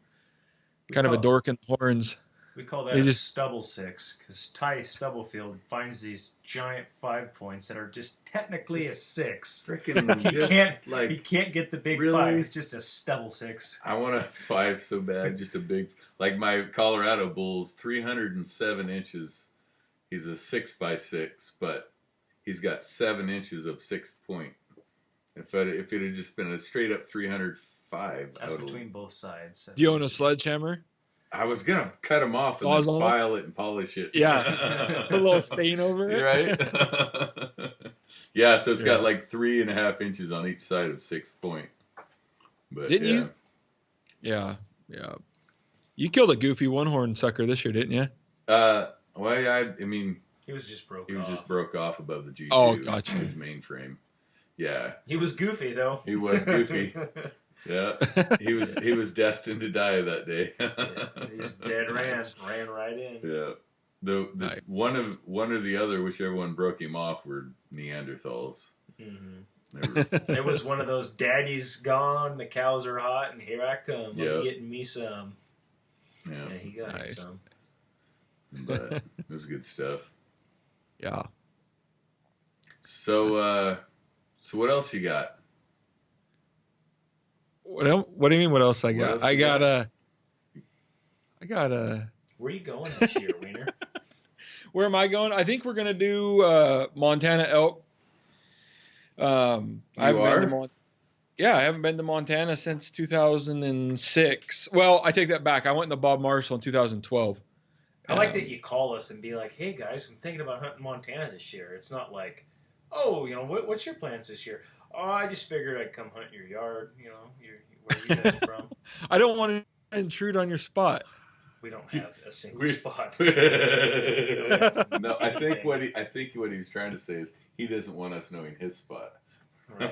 [SPEAKER 1] dork in the horns.
[SPEAKER 3] We call that stubble 6 because Ty Stubblefield finds these giant 5 points that are just technically a 6.
[SPEAKER 2] Freaking
[SPEAKER 3] he can't get the big
[SPEAKER 2] really?
[SPEAKER 3] 5. It's just a stubble 6.
[SPEAKER 2] I want a 5 so bad, just a big, like my Colorado bull's 307 inches. He's a 6x6, but he's got 7 inches of 6th point. If it had just been a straight up 305,
[SPEAKER 3] that's between both sides.
[SPEAKER 1] Do you own a sledgehammer?
[SPEAKER 2] I was gonna cut him off and then file it and polish it.
[SPEAKER 1] Yeah, a little stain over it.
[SPEAKER 2] Right? Yeah, so it's got like 3.5 inches on each side of 6th point. But
[SPEAKER 1] didn't you? Yeah. You killed a goofy one-horn sucker this year, didn't you?
[SPEAKER 2] Well, I mean,
[SPEAKER 3] he was just broke.
[SPEAKER 2] Just broke off above the G2.
[SPEAKER 1] Oh, gotcha.
[SPEAKER 2] His mainframe. Yeah.
[SPEAKER 3] He was goofy though.
[SPEAKER 2] He was goofy. Yeah, he was destined to die that day.
[SPEAKER 3] He's dead. Ran right in.
[SPEAKER 2] Yeah, the nice. one or the other, whichever one broke him off, were Neanderthals.
[SPEAKER 3] Mm-hmm. It was one of those daddy's gone, the cows are hot, and here I come. I'm getting me some.
[SPEAKER 2] Yeah,
[SPEAKER 3] and he got some.
[SPEAKER 2] But it was good stuff.
[SPEAKER 1] Yeah.
[SPEAKER 2] So what else you got?
[SPEAKER 1] What do you mean? What else I got? I got a.
[SPEAKER 3] Where are you going this year, Wiener?
[SPEAKER 1] Where am I going? I think we're gonna do Montana elk. I haven't been to Montana since 2006. Well, I take that back. I went to Bob Marshall in 2012.
[SPEAKER 3] I like that you call us and be like, "Hey guys, I'm thinking about hunting Montana this year." It's not like, "Oh, what's your plans this year?" Oh, I just figured I'd come hunt your yard. Where you guys from?
[SPEAKER 1] I don't want to intrude on your spot.
[SPEAKER 3] We don't have a single spot.
[SPEAKER 2] No, I think what he was trying to say is he doesn't want us knowing his spot.
[SPEAKER 3] Right.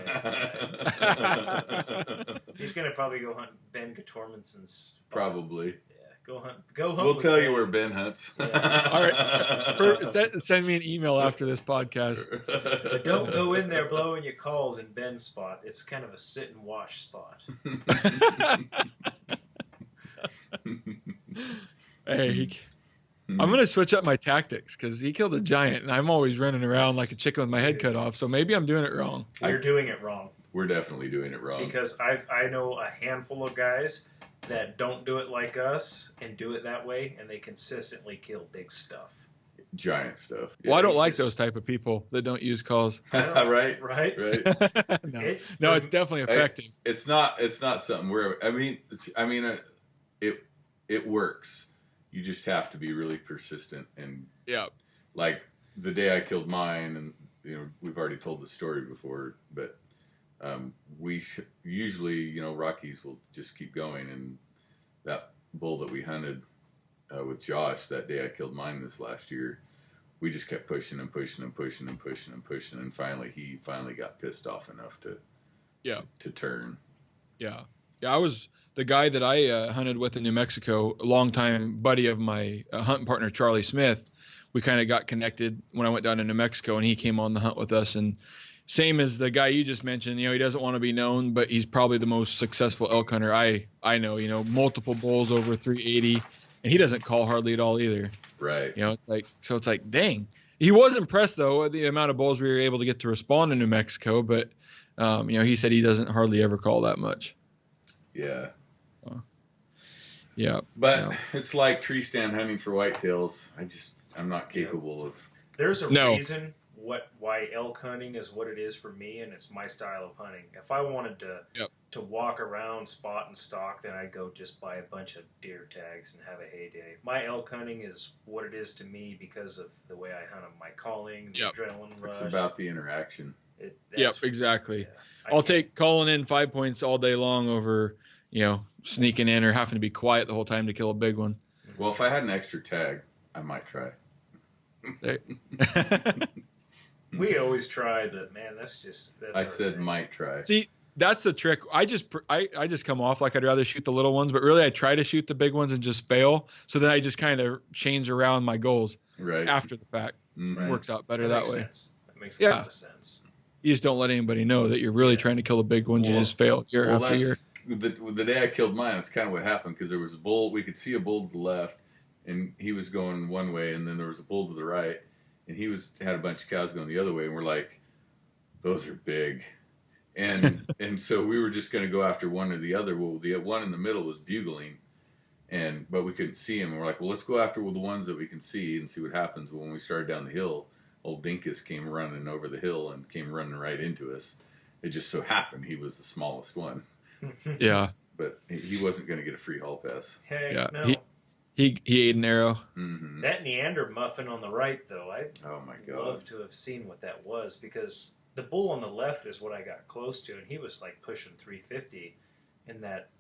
[SPEAKER 3] He's gonna probably go hunt Ben Gatormanson's spot.
[SPEAKER 2] Probably.
[SPEAKER 3] Yeah, go hunt.
[SPEAKER 2] We'll tell you where Ben hunts.
[SPEAKER 3] Yeah.
[SPEAKER 1] All right. Send me an email after this podcast.
[SPEAKER 3] But don't go in there blowing your calls in Ben's spot. It's kind of a sit and wash spot.
[SPEAKER 1] Hey, I'm going to switch up my tactics because he killed a giant, and I'm always running around like a chicken with my head cut off. So maybe I'm doing it wrong.
[SPEAKER 3] You're doing it wrong.
[SPEAKER 2] We're definitely doing it wrong.
[SPEAKER 3] Because I know a handful of guys that don't do it like us and do it that way, and they consistently kill big stuff.
[SPEAKER 2] Giant stuff.
[SPEAKER 1] Yeah, well, I don't like those type of people that don't use calls.
[SPEAKER 2] Right.
[SPEAKER 1] No, it's definitely effective.
[SPEAKER 2] It's not something where it works. You just have to be really persistent and like the day I killed mine, and we've already told the story before, but we usually Rockies will just keep going, and that bull that we hunted with Josh that day I killed mine this last year, we just kept pushing and pushing and pushing and pushing and pushing, and he finally got pissed off enough to turn.
[SPEAKER 1] Yeah, I was the guy that I hunted with in New Mexico, a longtime buddy of my hunting partner Charlie Smith. We kind of got connected when I went down to New Mexico, and he came on the hunt with us. And same as the guy you just mentioned, he doesn't want to be known, but he's probably the most successful elk hunter I know. Multiple bulls over 380, and he doesn't call hardly at all either.
[SPEAKER 2] Right.
[SPEAKER 1] It's like, dang. He was impressed though at the amount of bulls we were able to get to respond in New Mexico, but he said he doesn't hardly ever call that much.
[SPEAKER 2] Yeah.
[SPEAKER 1] But
[SPEAKER 2] it's like tree stand hunting for whitetails. I'm not capable of.
[SPEAKER 3] There's a reason why elk hunting is what it is for me, and it's my style of hunting. If I wanted to walk around, spot and stalk, then I'd go just buy a bunch of deer tags and have a heyday. My elk hunting is what it is to me because of the way I hunt them. My calling, the adrenaline rush.
[SPEAKER 2] It's about the interaction.
[SPEAKER 1] Exactly.
[SPEAKER 3] Yeah,
[SPEAKER 1] I'll take calling in 5 points all day long over sneaking in or having to be quiet the whole time to kill a big one.
[SPEAKER 2] Well, if I had an extra tag, I might try.
[SPEAKER 3] We always try, but man, that's
[SPEAKER 2] I said thing. Might try.
[SPEAKER 1] See, that's the trick. I just come off like I'd rather shoot the little ones, but really I try to shoot the big ones and just fail. So then I just kind of change around my goals after the fact.
[SPEAKER 2] Mm-hmm.
[SPEAKER 1] It works out better that way.
[SPEAKER 3] Sense. That makes a lot of sense.
[SPEAKER 1] You just don't let anybody know that you're really trying to kill the big ones. You just fail year after year.
[SPEAKER 2] The day I killed mine, that's kind of what happened, because there was a bull. We could see a bull to the left, and he was going one way, and then there was a bull to the right, and he had a bunch of cows going the other way, and we're like, those are big. And so we were just going to go after one or the other. Well, the one in the middle was bugling, but we couldn't see him. And we're like, well, let's go after the ones that we can see and see what happens. Well, when we started down the hill, old Dinkus came running over the hill and came running right into us. It just so happened he was the smallest one.
[SPEAKER 1] Yeah.
[SPEAKER 2] But he wasn't going to get a free hall pass.
[SPEAKER 3] Heck
[SPEAKER 1] Yeah.
[SPEAKER 3] no.
[SPEAKER 1] He ate an arrow.
[SPEAKER 2] Mm-hmm.
[SPEAKER 3] That Neander muffin on the right, though, I'd
[SPEAKER 2] Oh my God.
[SPEAKER 3] love to have seen what that was, because the bull on the left is what I got close to, and he was like pushing 350. And that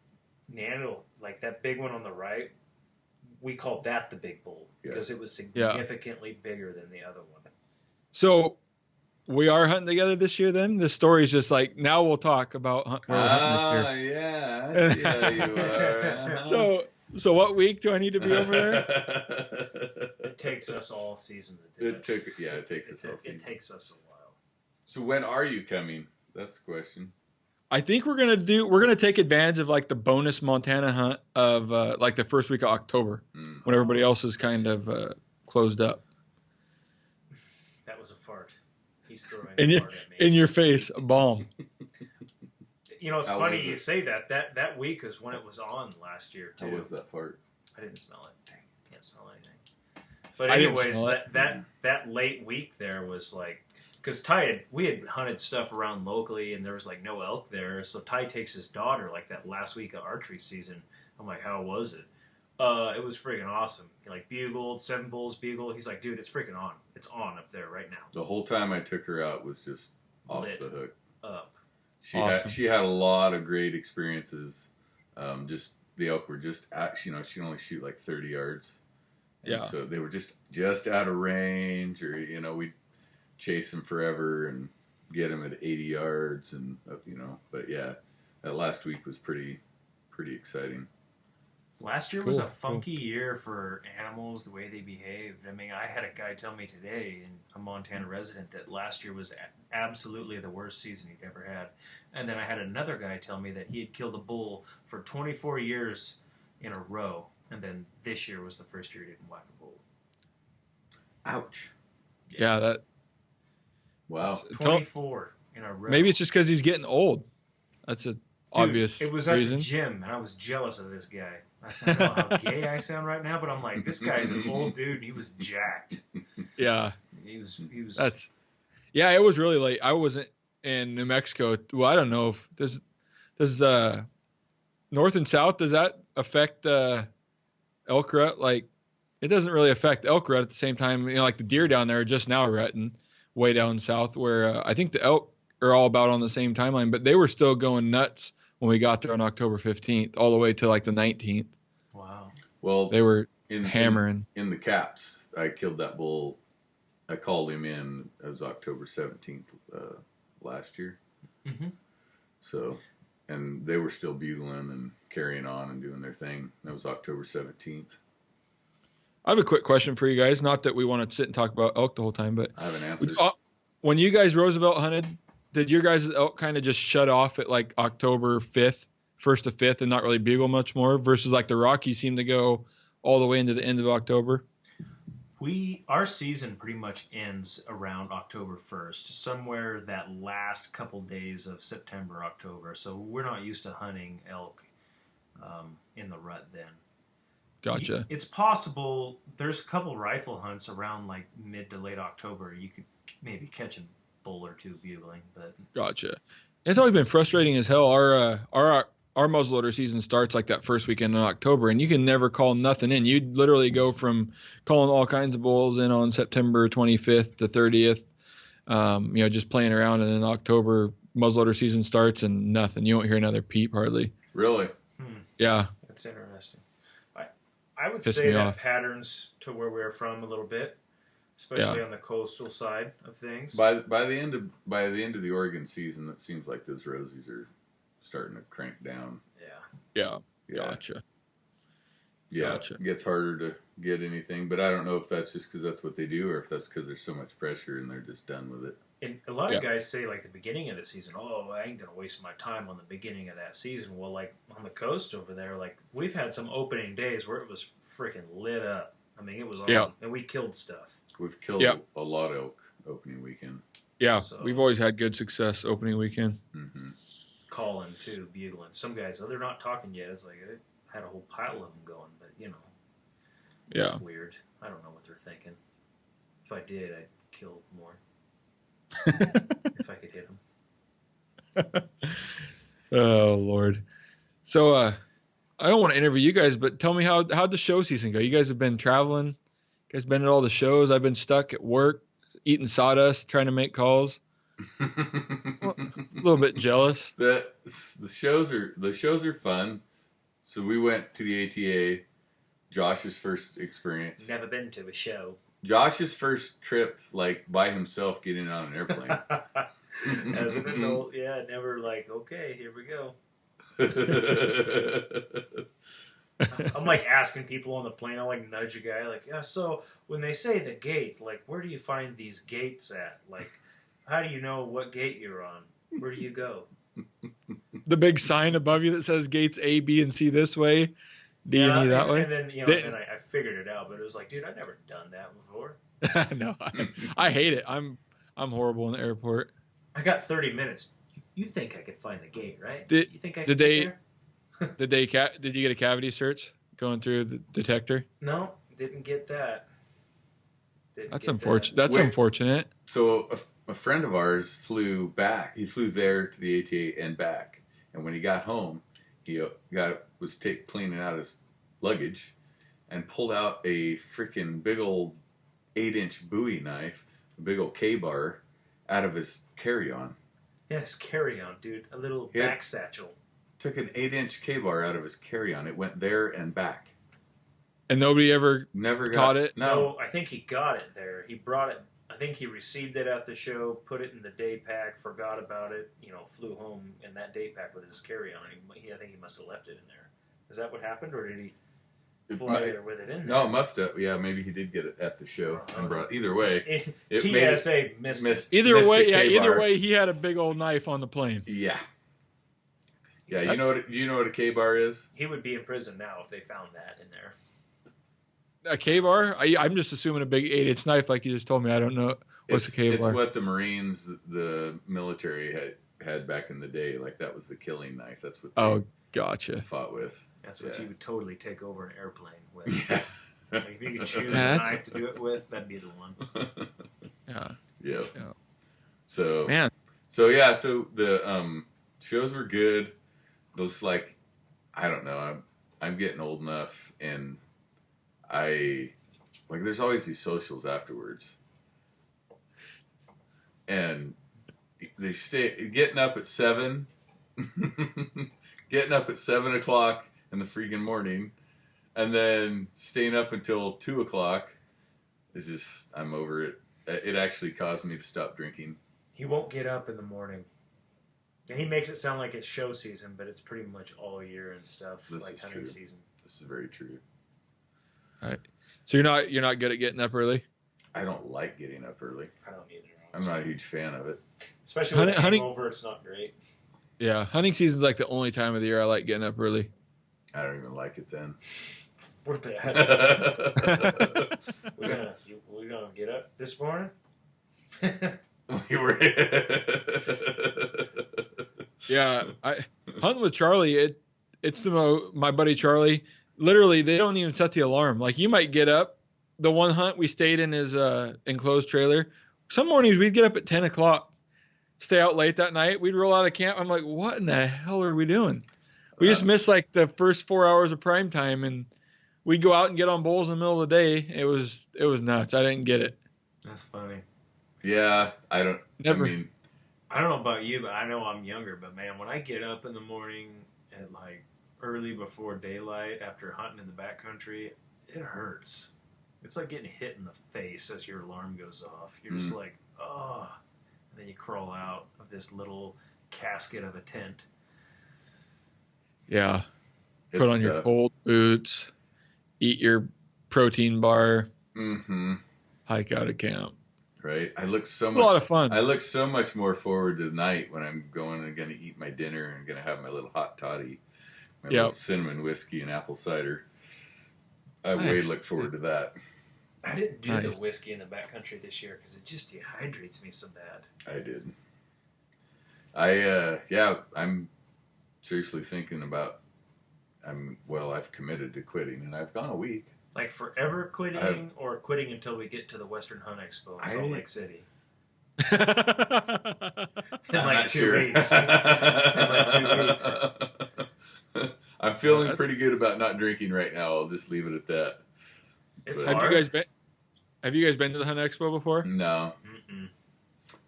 [SPEAKER 3] Neander, like that big one on the right, we called that the big bull because it was significantly bigger than the other one.
[SPEAKER 1] So we are hunting together this year then? The story's just like, now we'll talk about where we're hunting this year.
[SPEAKER 2] Yeah. I see how you are. Uh-huh.
[SPEAKER 1] So what week do I need to be over there?
[SPEAKER 3] It takes us all season to do it.
[SPEAKER 2] It takes us all season.
[SPEAKER 3] It takes us a while.
[SPEAKER 2] So when are you coming? That's the question.
[SPEAKER 1] I think we're gonna take advantage of like the bonus Montana hunt of like the first week of October when everybody else is kind of closed up.
[SPEAKER 3] That was a fart. He's throwing
[SPEAKER 1] a
[SPEAKER 3] fart at me.
[SPEAKER 1] In your face, a bomb.
[SPEAKER 3] You know, it's funny you say that. That week is when it was on last year too.
[SPEAKER 2] How was that fart?
[SPEAKER 3] I didn't smell it. Dang, can't smell anything. But anyways, that late week there was like, because we had hunted stuff around locally, and there was like no elk there. So Ty takes his daughter like that last week of archery season. I'm like, how was it? It was freaking awesome. Like bugled, 7 bulls bugle. He's like, dude, it's freaking on. It's on up there right now.
[SPEAKER 2] The whole time I took her out was just off the hook.
[SPEAKER 3] Up.
[SPEAKER 2] She had a lot of great experiences. Just the elk were just she can only shoot like 30 yards. And so they were just out of range, or we'd chase them forever and get them at 80 yards, and But yeah, that last week was pretty exciting.
[SPEAKER 3] Last year was a funky year for animals, the way they behaved. I mean, I had a guy tell me today, a Montana resident, that last year was absolutely the worst season he'd ever had. And then I had another guy tell me that he had killed a bull for 24 years in a row. And then this year was the first year he didn't whack a bull.
[SPEAKER 2] Ouch.
[SPEAKER 1] Yeah, that.
[SPEAKER 2] Wow.
[SPEAKER 3] 24 in a row.
[SPEAKER 1] Maybe it's just because he's getting old. That's an obvious reason.
[SPEAKER 3] It was at the gym, and I was jealous of this guy. I don't know how gay I sound right now, but I'm like, this guy's an old dude, and he was jacked.
[SPEAKER 1] Yeah.
[SPEAKER 3] He was.
[SPEAKER 1] It was really late. I wasn't in New Mexico. Well, I don't know if does north and south, does that affect elk rut? Like, it doesn't really affect elk rut at the same time. Like the deer down there are just now rutting way down south, where I think the elk are all about on the same timeline, but they were still going nuts when we got there on October 15th, all the way to like the 19th.
[SPEAKER 3] Wow.
[SPEAKER 2] Well,
[SPEAKER 1] they were hammering.
[SPEAKER 2] In the caps, I killed that bull. I called him in. It was October 17th last year.
[SPEAKER 3] Mm-hmm.
[SPEAKER 2] So, and they were still bugling and carrying on and doing their thing. That was October 17th.
[SPEAKER 1] I have a quick question for you guys. Not that we want to sit and talk about elk the whole time, but
[SPEAKER 2] I have an answer.
[SPEAKER 1] When you guys Roosevelt hunted, did your guys' elk kind of just shut off at like October 5th, 1st to 5th, and not really bugle much more, versus like the Rockies seem to go all the way into the end of October?
[SPEAKER 3] Our season pretty much ends around October 1st, somewhere that last couple days of September, October. So we're not used to hunting elk in the rut then.
[SPEAKER 1] Gotcha.
[SPEAKER 3] It's possible there's a couple rifle hunts around like mid to late October. You could maybe catch a bull or two bugling, but
[SPEAKER 1] gotcha. It's always been frustrating as hell. Our muzzleloader season starts like that first weekend in October, and you can never call nothing in. You'd literally go from calling all kinds of bulls in on September 25th to 30th, just playing around, and then October muzzleloader season starts and nothing. You won't hear another peep hardly.
[SPEAKER 2] Really?
[SPEAKER 1] Yeah.
[SPEAKER 3] That's interesting. I would say that patterns to where we're from a little bit, especially on the coastal side of things.
[SPEAKER 2] By the end of the Oregon season, it seems like those rosies are starting to crank down.
[SPEAKER 1] Yeah. Gotcha.
[SPEAKER 2] Yeah, it gets harder to get anything, but I don't know if that's just because that's what they do, or if that's because there's so much pressure and they're just done with it.
[SPEAKER 3] And a lot of guys say, like, the beginning of the season, oh, I ain't going to waste my time on the beginning of that season. Well, like, on the coast over there, like, we've had some opening days where it was freaking lit up. I mean, it was on, and we killed stuff.
[SPEAKER 2] We've killed a lot of elk opening weekend. Yeah,
[SPEAKER 1] so, we've always had good success opening weekend.
[SPEAKER 2] Mm-hmm.
[SPEAKER 3] Calling, too, bugling. Some guys, they're not talking yet. It's like, I had a whole pile of them going, but, you know. It's weird. I don't know what they're thinking. If I did, I'd kill more. If I could hit them.
[SPEAKER 1] Oh, Lord. So, I don't want to interview you guys, but tell me how'd the show season go? You guys have been traveling. You guys been at all the shows. I've been stuck at work, eating sawdust, trying to make calls. Well, a little bit jealous.
[SPEAKER 2] The shows are fun. So we went to the ATA, Josh's first experience.
[SPEAKER 3] Never been to a show.
[SPEAKER 2] Josh's first trip, like, by himself getting on an airplane.
[SPEAKER 3] As an adult, never like, okay, here we go. I'm like asking people on the plane, I'll like nudge a guy, like, yeah, so when they say the gate, like, where do you find these gates at? Like, how do you know what gate you're on? Where do you go?
[SPEAKER 1] The big sign above you that says gates A, B, and C this way. D&E that way.
[SPEAKER 3] And then, and I figured it out, but it was like, dude, I've never done that before.
[SPEAKER 1] No, I hate it. I'm horrible in the airport.
[SPEAKER 3] I got 30 minutes. You think I could find the gate, right?
[SPEAKER 1] You
[SPEAKER 3] think I could get there?
[SPEAKER 1] Did you get a cavity search going through the detector?
[SPEAKER 3] No, didn't get that.
[SPEAKER 1] That's unfortunate. That's unfortunate.
[SPEAKER 2] So a friend of ours flew back. He flew there to the ATA and back. And when he got home, he was cleaning out his luggage and pulled out a freaking big old 8-inch Bowie knife, a big old K-bar, out of his carry-on.
[SPEAKER 3] Yes, carry-on, dude. A little back satchel.
[SPEAKER 2] Took an 8-inch K-bar out of his carry-on. It went there and back.
[SPEAKER 1] And nobody
[SPEAKER 2] never
[SPEAKER 1] caught it?
[SPEAKER 3] No, I think he got it there. He brought it. I think he received it at the show, put it in the day pack, forgot about it, flew home in that day pack with his carry-on. I think he must have left it in there. Is that what happened, or did he fly there with it in there?
[SPEAKER 2] No, it must have. Yeah, maybe he did get it at the show and brought. Either way,
[SPEAKER 3] TSA missed.
[SPEAKER 1] Either way, he had a big old knife on the plane.
[SPEAKER 2] Yeah. Yeah, you know what a K-bar is?
[SPEAKER 3] He would be in prison now if they found that in there.
[SPEAKER 1] A K-bar? I'm just assuming a big 8-inch knife, like you just told me. I don't know what's a K-bar.
[SPEAKER 2] It's what the Marines, the military had back in the day. Like, that was the killing knife. That's what they
[SPEAKER 1] gotcha.
[SPEAKER 2] fought with.
[SPEAKER 3] That's what you would totally take over an airplane with.
[SPEAKER 2] Yeah.
[SPEAKER 3] Like, if you could choose a knife to do it with, that'd be the one.
[SPEAKER 1] Yeah.
[SPEAKER 2] Yeah.
[SPEAKER 1] So, man.
[SPEAKER 2] So the shows were good. Those, like, I don't know. I'm getting old enough, and there's always these socials afterwards. And they getting up at 7 o'clock in the freaking morning, and then staying up until 2 o'clock is just, I'm over it. It actually caused me to stop drinking.
[SPEAKER 3] He won't get up in the morning. And he makes it sound like it's show season, but it's pretty much all year and stuff, like hunting season.
[SPEAKER 2] This is very true.
[SPEAKER 1] All right. So you're not good at getting up early?
[SPEAKER 2] I don't like getting up early.
[SPEAKER 3] I don't either.
[SPEAKER 2] I'm not a huge fan of it.
[SPEAKER 3] Especially when hunting over, it's not great.
[SPEAKER 1] Yeah, hunting season's like the only time of the year I like getting up early.
[SPEAKER 2] I don't even like it then.
[SPEAKER 3] We're bad. We're gonna get up this morning.
[SPEAKER 2] We were.
[SPEAKER 1] Yeah, hunting with Charlie. It's my buddy Charlie. Literally, they don't even set the alarm. Like, you might get up. The one hunt we stayed in his enclosed trailer. Some mornings we'd get up at 10 o'clock, stay out late that night. We'd roll out of camp. I'm like, what in the hell are we doing? We just missed like the first 4 hours of prime time, and we'd go out and get on bulls in the middle of the day. It was nuts. I didn't get it.
[SPEAKER 3] That's funny.
[SPEAKER 2] Yeah, I don't
[SPEAKER 3] know about you, but I know I'm younger. But man, when I get up in the morning at like early before daylight after hunting in the backcountry, it hurts. It's like getting hit in the face as your alarm goes off. You're just like, oh. And then you crawl out of this little casket of a tent.
[SPEAKER 1] Yeah. Put on your cold boots, eat your protein bar, hike out of camp.
[SPEAKER 2] Right? I look so
[SPEAKER 1] It's
[SPEAKER 2] much.
[SPEAKER 1] a lot of fun.
[SPEAKER 2] I look so much more forward to the night when I'm going and going to eat my dinner and going to have my little hot toddy, my little cinnamon whiskey and apple cider. I way look forward to that.
[SPEAKER 3] I didn't do the whiskey in the backcountry this year because it just dehydrates me so bad.
[SPEAKER 2] I did. I'm seriously thinking about. I've committed to quitting, and I've gone a week.
[SPEAKER 3] Like forever quitting, or quitting until we get to the Western Hunt Expo in Salt Lake City. In like 2 weeks.
[SPEAKER 2] I'm feeling pretty good about not drinking right now. I'll just leave it at that.
[SPEAKER 1] Have you guys been to the Hunt Expo before?
[SPEAKER 2] No.
[SPEAKER 3] Mm-mm.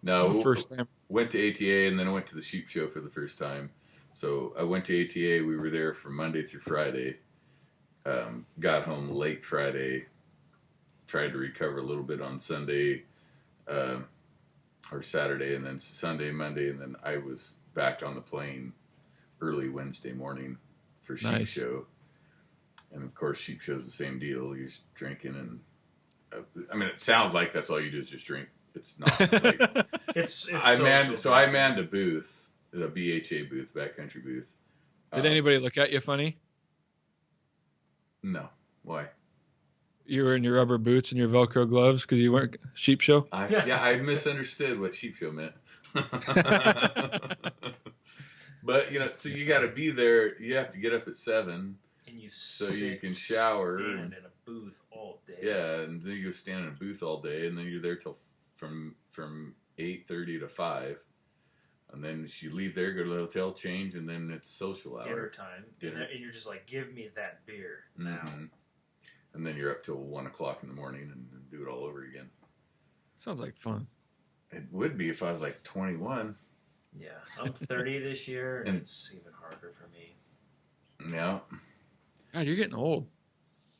[SPEAKER 2] No.
[SPEAKER 1] First time.
[SPEAKER 2] Went to ATA and then I went to the sheep show for the first time. So I went to ATA. We were there from Monday through Friday. Got home late Friday. Tried to recover a little bit on Sunday or Saturday, and then Sunday, Monday, and then I was back on the plane early Wednesday morning for sheep show. And of course, sheep show's the same deal. You're just drinking, and it sounds like that's all you do is just drink. It's not. Like, I manned a booth, a BHA booth, backcountry booth.
[SPEAKER 1] Did anybody look at you funny?
[SPEAKER 2] No. Why?
[SPEAKER 1] You were in your rubber boots and your Velcro gloves because you weren't sheep show?
[SPEAKER 2] I misunderstood what sheep show meant. But, so you got to be there. You have to get up at 7.
[SPEAKER 3] And
[SPEAKER 2] you can shower.
[SPEAKER 3] Stand in a booth all day.
[SPEAKER 2] Yeah, and then you go stand in a booth all day, and then you're there till from 8:30 to 5. And then you leave there, go to the hotel, change, and then it's social hour.
[SPEAKER 3] Dinner time. And you're just like, give me that beer now.
[SPEAKER 2] Mm-hmm. And then you're up till 1 o'clock in the morning and do it all over again.
[SPEAKER 1] Sounds like fun.
[SPEAKER 2] It would be if I was like 21.
[SPEAKER 3] Yeah, I'm 30 this year, and it's even harder for me.
[SPEAKER 2] Yeah.
[SPEAKER 1] God, you're getting old.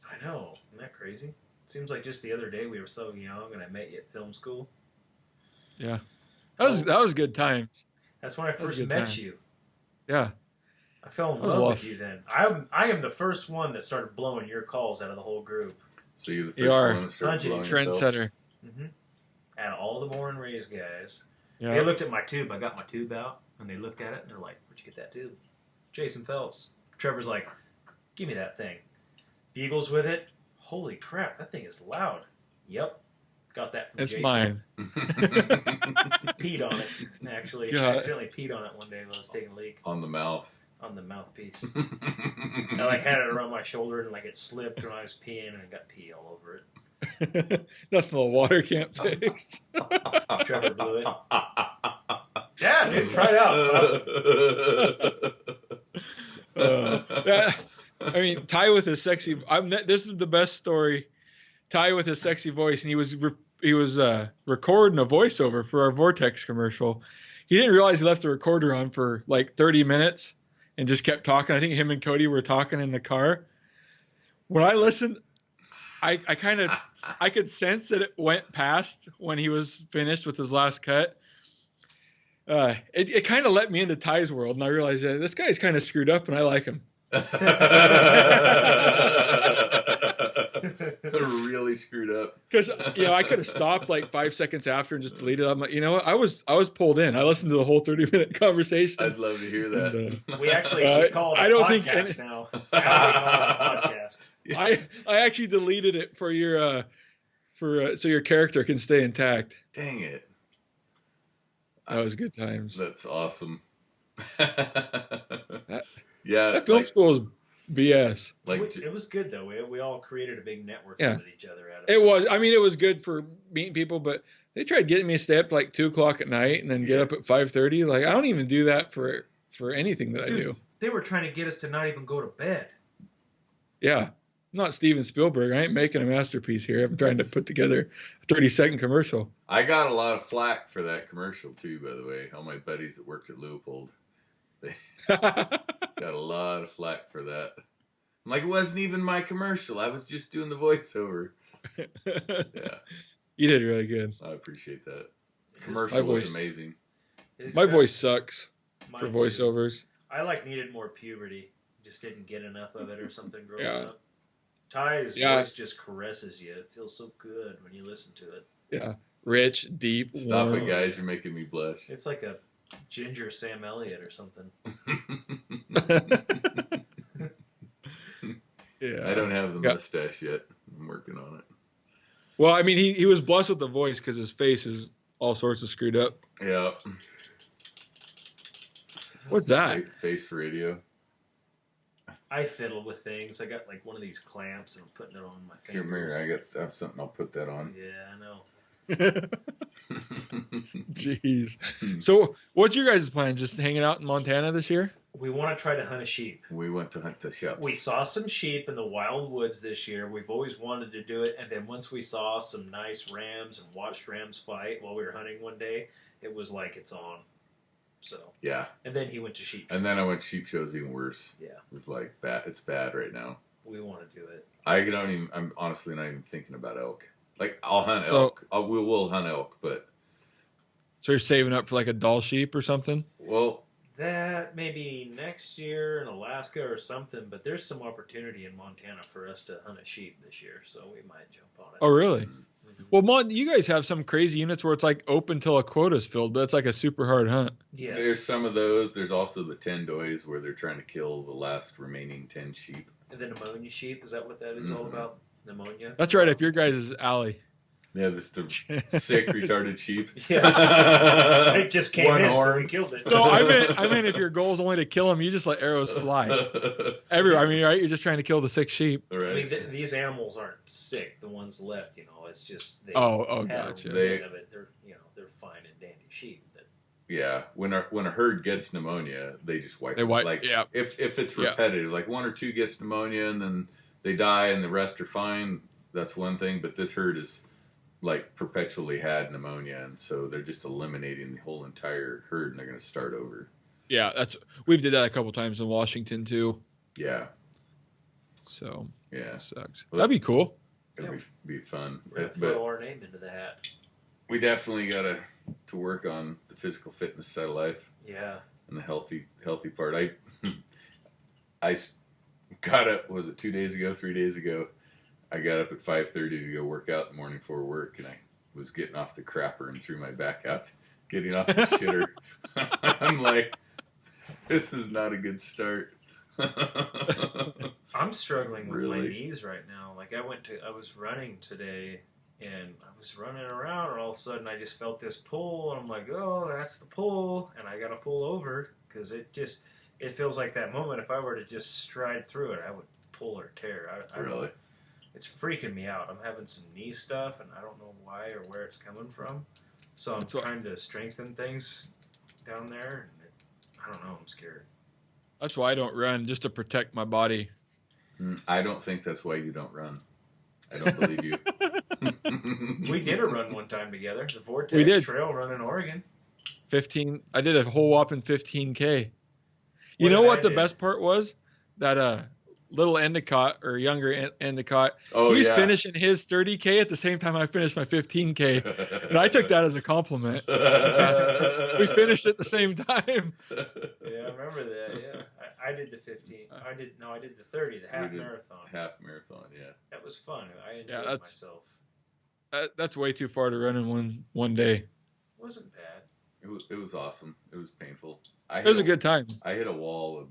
[SPEAKER 3] I know. Isn't that crazy? Seems like just the other day we were so young, and I met you at film school.
[SPEAKER 1] Yeah. That was good times.
[SPEAKER 3] That's when I first met you.
[SPEAKER 1] Yeah.
[SPEAKER 3] I fell in love with you then. I am the first one that started blowing your calls out of the whole group.
[SPEAKER 2] So you're the first one that started blowing
[SPEAKER 1] trendsetter.
[SPEAKER 3] Mm-hmm. And all the born and raised guys.
[SPEAKER 1] Yeah.
[SPEAKER 3] They looked at my tube. I got my tube out, and they looked at it, and they're like, "Where'd you get that tube?" Jason Phelps. Trevor's like, "Give me that thing." Bugles with it. Holy crap, that thing is loud. Yep. Got that from Jason.
[SPEAKER 1] It's mine.
[SPEAKER 3] Peed on it, actually.
[SPEAKER 1] God.
[SPEAKER 3] I accidentally peed on it one day when I was taking a leak.
[SPEAKER 2] On the mouth.
[SPEAKER 3] On the mouthpiece. I had it around my shoulder, and it slipped when I was peeing, and it got pee all over it.
[SPEAKER 1] Nothing the water can't fix.
[SPEAKER 3] Trevor blew it. Yeah, dude, try it out. It's awesome.
[SPEAKER 1] Ty with his sexy. This is the best story. Ty with his sexy voice, and he was recording a voiceover for our Vortex commercial. He didn't realize he left the recorder on for like 30 minutes and just kept talking. I think him and Cody were talking in the car. When I listened, I could sense that it went past when he was finished with his last cut. It kind of let me into Ty's world, and I realized that this guy's kind of screwed up, and I like him.
[SPEAKER 2] Really screwed up.
[SPEAKER 1] Because I could have stopped like 5 seconds after and just deleted it. I'm like, what? I was pulled in. I listened to the whole 30-minute conversation.
[SPEAKER 2] I'd love to hear that.
[SPEAKER 3] And, we actually call it a podcast now. Now we call it a podcast.
[SPEAKER 1] I actually deleted it for your so your character can stay intact.
[SPEAKER 2] Dang it.
[SPEAKER 1] That was good times.
[SPEAKER 2] That's awesome.
[SPEAKER 1] That film school is BS.
[SPEAKER 3] It was good though. We all created a big network with each other out of
[SPEAKER 1] it. Was. It was good for meeting people, but they tried getting me to stay up like 2 o'clock at night and then get up at 5:30. Like I don't even do that for anything that I do.
[SPEAKER 3] They were trying to get us to not even go to bed.
[SPEAKER 1] Yeah. I'm not Steven Spielberg. I ain't making a masterpiece here. I'm trying to put together a 30-second commercial.
[SPEAKER 2] I got a lot of flack for that commercial too, by the way. All my buddies that worked at Leopold. They got a lot of flack for that. I'm like, it wasn't even my commercial. I was just doing the voiceover. Yeah.
[SPEAKER 1] You did really good.
[SPEAKER 2] I appreciate that. Commercial was amazing.
[SPEAKER 1] My voice sucks for voiceovers.
[SPEAKER 3] I needed more puberty. Just didn't get enough of it or something growing up. Ty's voice just caresses you. It feels so good when you listen to it.
[SPEAKER 1] Yeah. Rich, deep,
[SPEAKER 2] Stop
[SPEAKER 1] warm.
[SPEAKER 2] it, guys. You're making me blush.
[SPEAKER 3] It's like a ginger Sam Elliott or something.
[SPEAKER 1] Yeah.
[SPEAKER 2] I don't have the mustache yet. I'm working on it.
[SPEAKER 1] Well, I mean, he was blessed with the voice because his face is all sorts of screwed up.
[SPEAKER 2] Yeah.
[SPEAKER 1] What's that?
[SPEAKER 2] Face for radio.
[SPEAKER 3] I fiddle with things. I got like one of these clamps and I'm putting it on my
[SPEAKER 2] Here,
[SPEAKER 3] fingers.
[SPEAKER 2] Mary, I have something. I'll put that on.
[SPEAKER 3] Yeah, I know.
[SPEAKER 1] Jeez. So, what's your guys' plan? Just hanging out in Montana this year?
[SPEAKER 3] We want to try to hunt a sheep.
[SPEAKER 2] We went to hunt the sheep.
[SPEAKER 3] We saw some sheep in the wild woods this year. We've always wanted to do it. And then once we saw some nice rams and watched rams fight while we were hunting one day, it was like it's on. So
[SPEAKER 2] yeah.
[SPEAKER 3] And then he went to sheep show.
[SPEAKER 2] And then I went to sheep shows, even worse.
[SPEAKER 3] Yeah.
[SPEAKER 2] It was like bad. It's bad right now.
[SPEAKER 3] We want to do it.
[SPEAKER 2] I'm honestly not even thinking about elk. Like, I'll hunt elk. We'll hunt elk, but.
[SPEAKER 1] So you're saving up for like a doll sheep or something?
[SPEAKER 2] Well.
[SPEAKER 3] That maybe next year in Alaska or something, but there's some opportunity in Montana for us to hunt a sheep this year, so we might jump on it.
[SPEAKER 1] Oh, really?
[SPEAKER 3] Mm-hmm.
[SPEAKER 1] Well, you guys have some crazy units where it's like open till a quota's filled, but it's like a super hard hunt.
[SPEAKER 3] Yes.
[SPEAKER 2] There's some of those. There's also the 10 doys where they're trying to kill the last remaining 10 sheep.
[SPEAKER 3] And the pneumonia sheep, is that what that is all about? Pneumonia?
[SPEAKER 1] That's right, up your guys' alley.
[SPEAKER 2] Yeah, this is the sick, retarded sheep.
[SPEAKER 3] Yeah. It just came
[SPEAKER 2] One
[SPEAKER 3] in,
[SPEAKER 2] horn.
[SPEAKER 3] so we killed it.
[SPEAKER 1] No, I meant if your goal is only to kill them, you just let arrows fly. Everywhere. I mean, right? You're just trying to kill the sick sheep.
[SPEAKER 2] Right.
[SPEAKER 3] I mean, these animals aren't sick. The ones left, it's just they
[SPEAKER 1] Oh,
[SPEAKER 3] had
[SPEAKER 1] gotcha.
[SPEAKER 3] a bit of it. They're fine and dandy sheep.
[SPEAKER 2] Yeah, when a herd gets pneumonia, they just wipe.
[SPEAKER 1] They wipe.
[SPEAKER 2] Like,
[SPEAKER 1] yeah.
[SPEAKER 2] If it's repetitive, like one or two gets pneumonia and then they die and the rest are fine, that's one thing. But this herd is like perpetually had pneumonia, and so they're just eliminating the whole entire herd, and they're going to start over.
[SPEAKER 1] Yeah, we've did that a couple times in Washington too.
[SPEAKER 2] Yeah.
[SPEAKER 1] So
[SPEAKER 2] yeah,
[SPEAKER 1] sucks. Well, that'd be cool.
[SPEAKER 2] It'd be fun.
[SPEAKER 3] But throw our name into the hat.
[SPEAKER 2] We definitely got to work on the physical fitness side of life.
[SPEAKER 3] Yeah.
[SPEAKER 2] And the healthy part. I got up. Was it 3 days ago? I got up at 5:30 to go work out in the morning before work, and I was getting off the crapper and threw my back out, getting off the shitter. I'm like, this is not a good start.
[SPEAKER 3] I'm struggling with my
[SPEAKER 2] Really?
[SPEAKER 3] knees right now. Like I was running today, and I was running around, and all of a sudden I just felt this pull, and I'm like, oh, that's the pull, and I got to pull over because it feels like that moment. If I were to just stride through it, I would pull or tear. I
[SPEAKER 2] Really?
[SPEAKER 3] It's freaking me out. I'm having some knee stuff, and I don't know why or where it's coming from. So I'm trying to strengthen things down there. And I don't know. I'm scared.
[SPEAKER 1] That's why I don't run, just to protect my body.
[SPEAKER 2] I don't think that's why you don't run. I don't believe you.
[SPEAKER 3] We did a run one time together. The Vortex
[SPEAKER 1] We did.
[SPEAKER 3] Trail run in Oregon.
[SPEAKER 1] 15. I did a whole whopping 15K. You
[SPEAKER 3] What
[SPEAKER 1] know
[SPEAKER 3] did
[SPEAKER 1] what
[SPEAKER 3] I
[SPEAKER 1] the
[SPEAKER 3] do?
[SPEAKER 1] best part was? That little Endicott or younger Endicott.
[SPEAKER 2] Oh,
[SPEAKER 1] He's
[SPEAKER 2] yeah.
[SPEAKER 1] finishing his 30K at the same time I finished my 15K, and I took that as a compliment. We finished at the same time.
[SPEAKER 3] Yeah, I remember that. Yeah, I did the 15. I did the 30, the half
[SPEAKER 2] We did
[SPEAKER 3] marathon.
[SPEAKER 2] Half marathon, yeah.
[SPEAKER 3] That was fun. I enjoyed
[SPEAKER 1] that's-
[SPEAKER 3] myself.
[SPEAKER 1] That's way too far to run in one day.
[SPEAKER 3] It wasn't bad.
[SPEAKER 2] It was awesome. It was painful.
[SPEAKER 1] It was a good time.
[SPEAKER 2] I hit a wall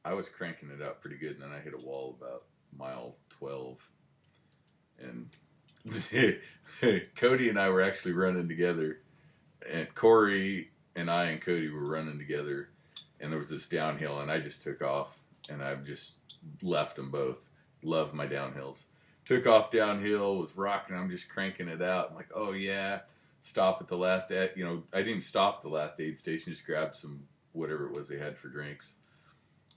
[SPEAKER 2] I was cranking it out pretty good, and then I hit a wall about mile 12. And Cody and I were actually running together, and Corey and I and Cody were running together, and there was this downhill, and I just took off, and I've just left them both. Love my downhills. Took off downhill, was rocking, I'm just cranking it out. I'm like, oh yeah. Stop at the last, I didn't even stop at the last aid station, just grabbed some, whatever it was they had for drinks.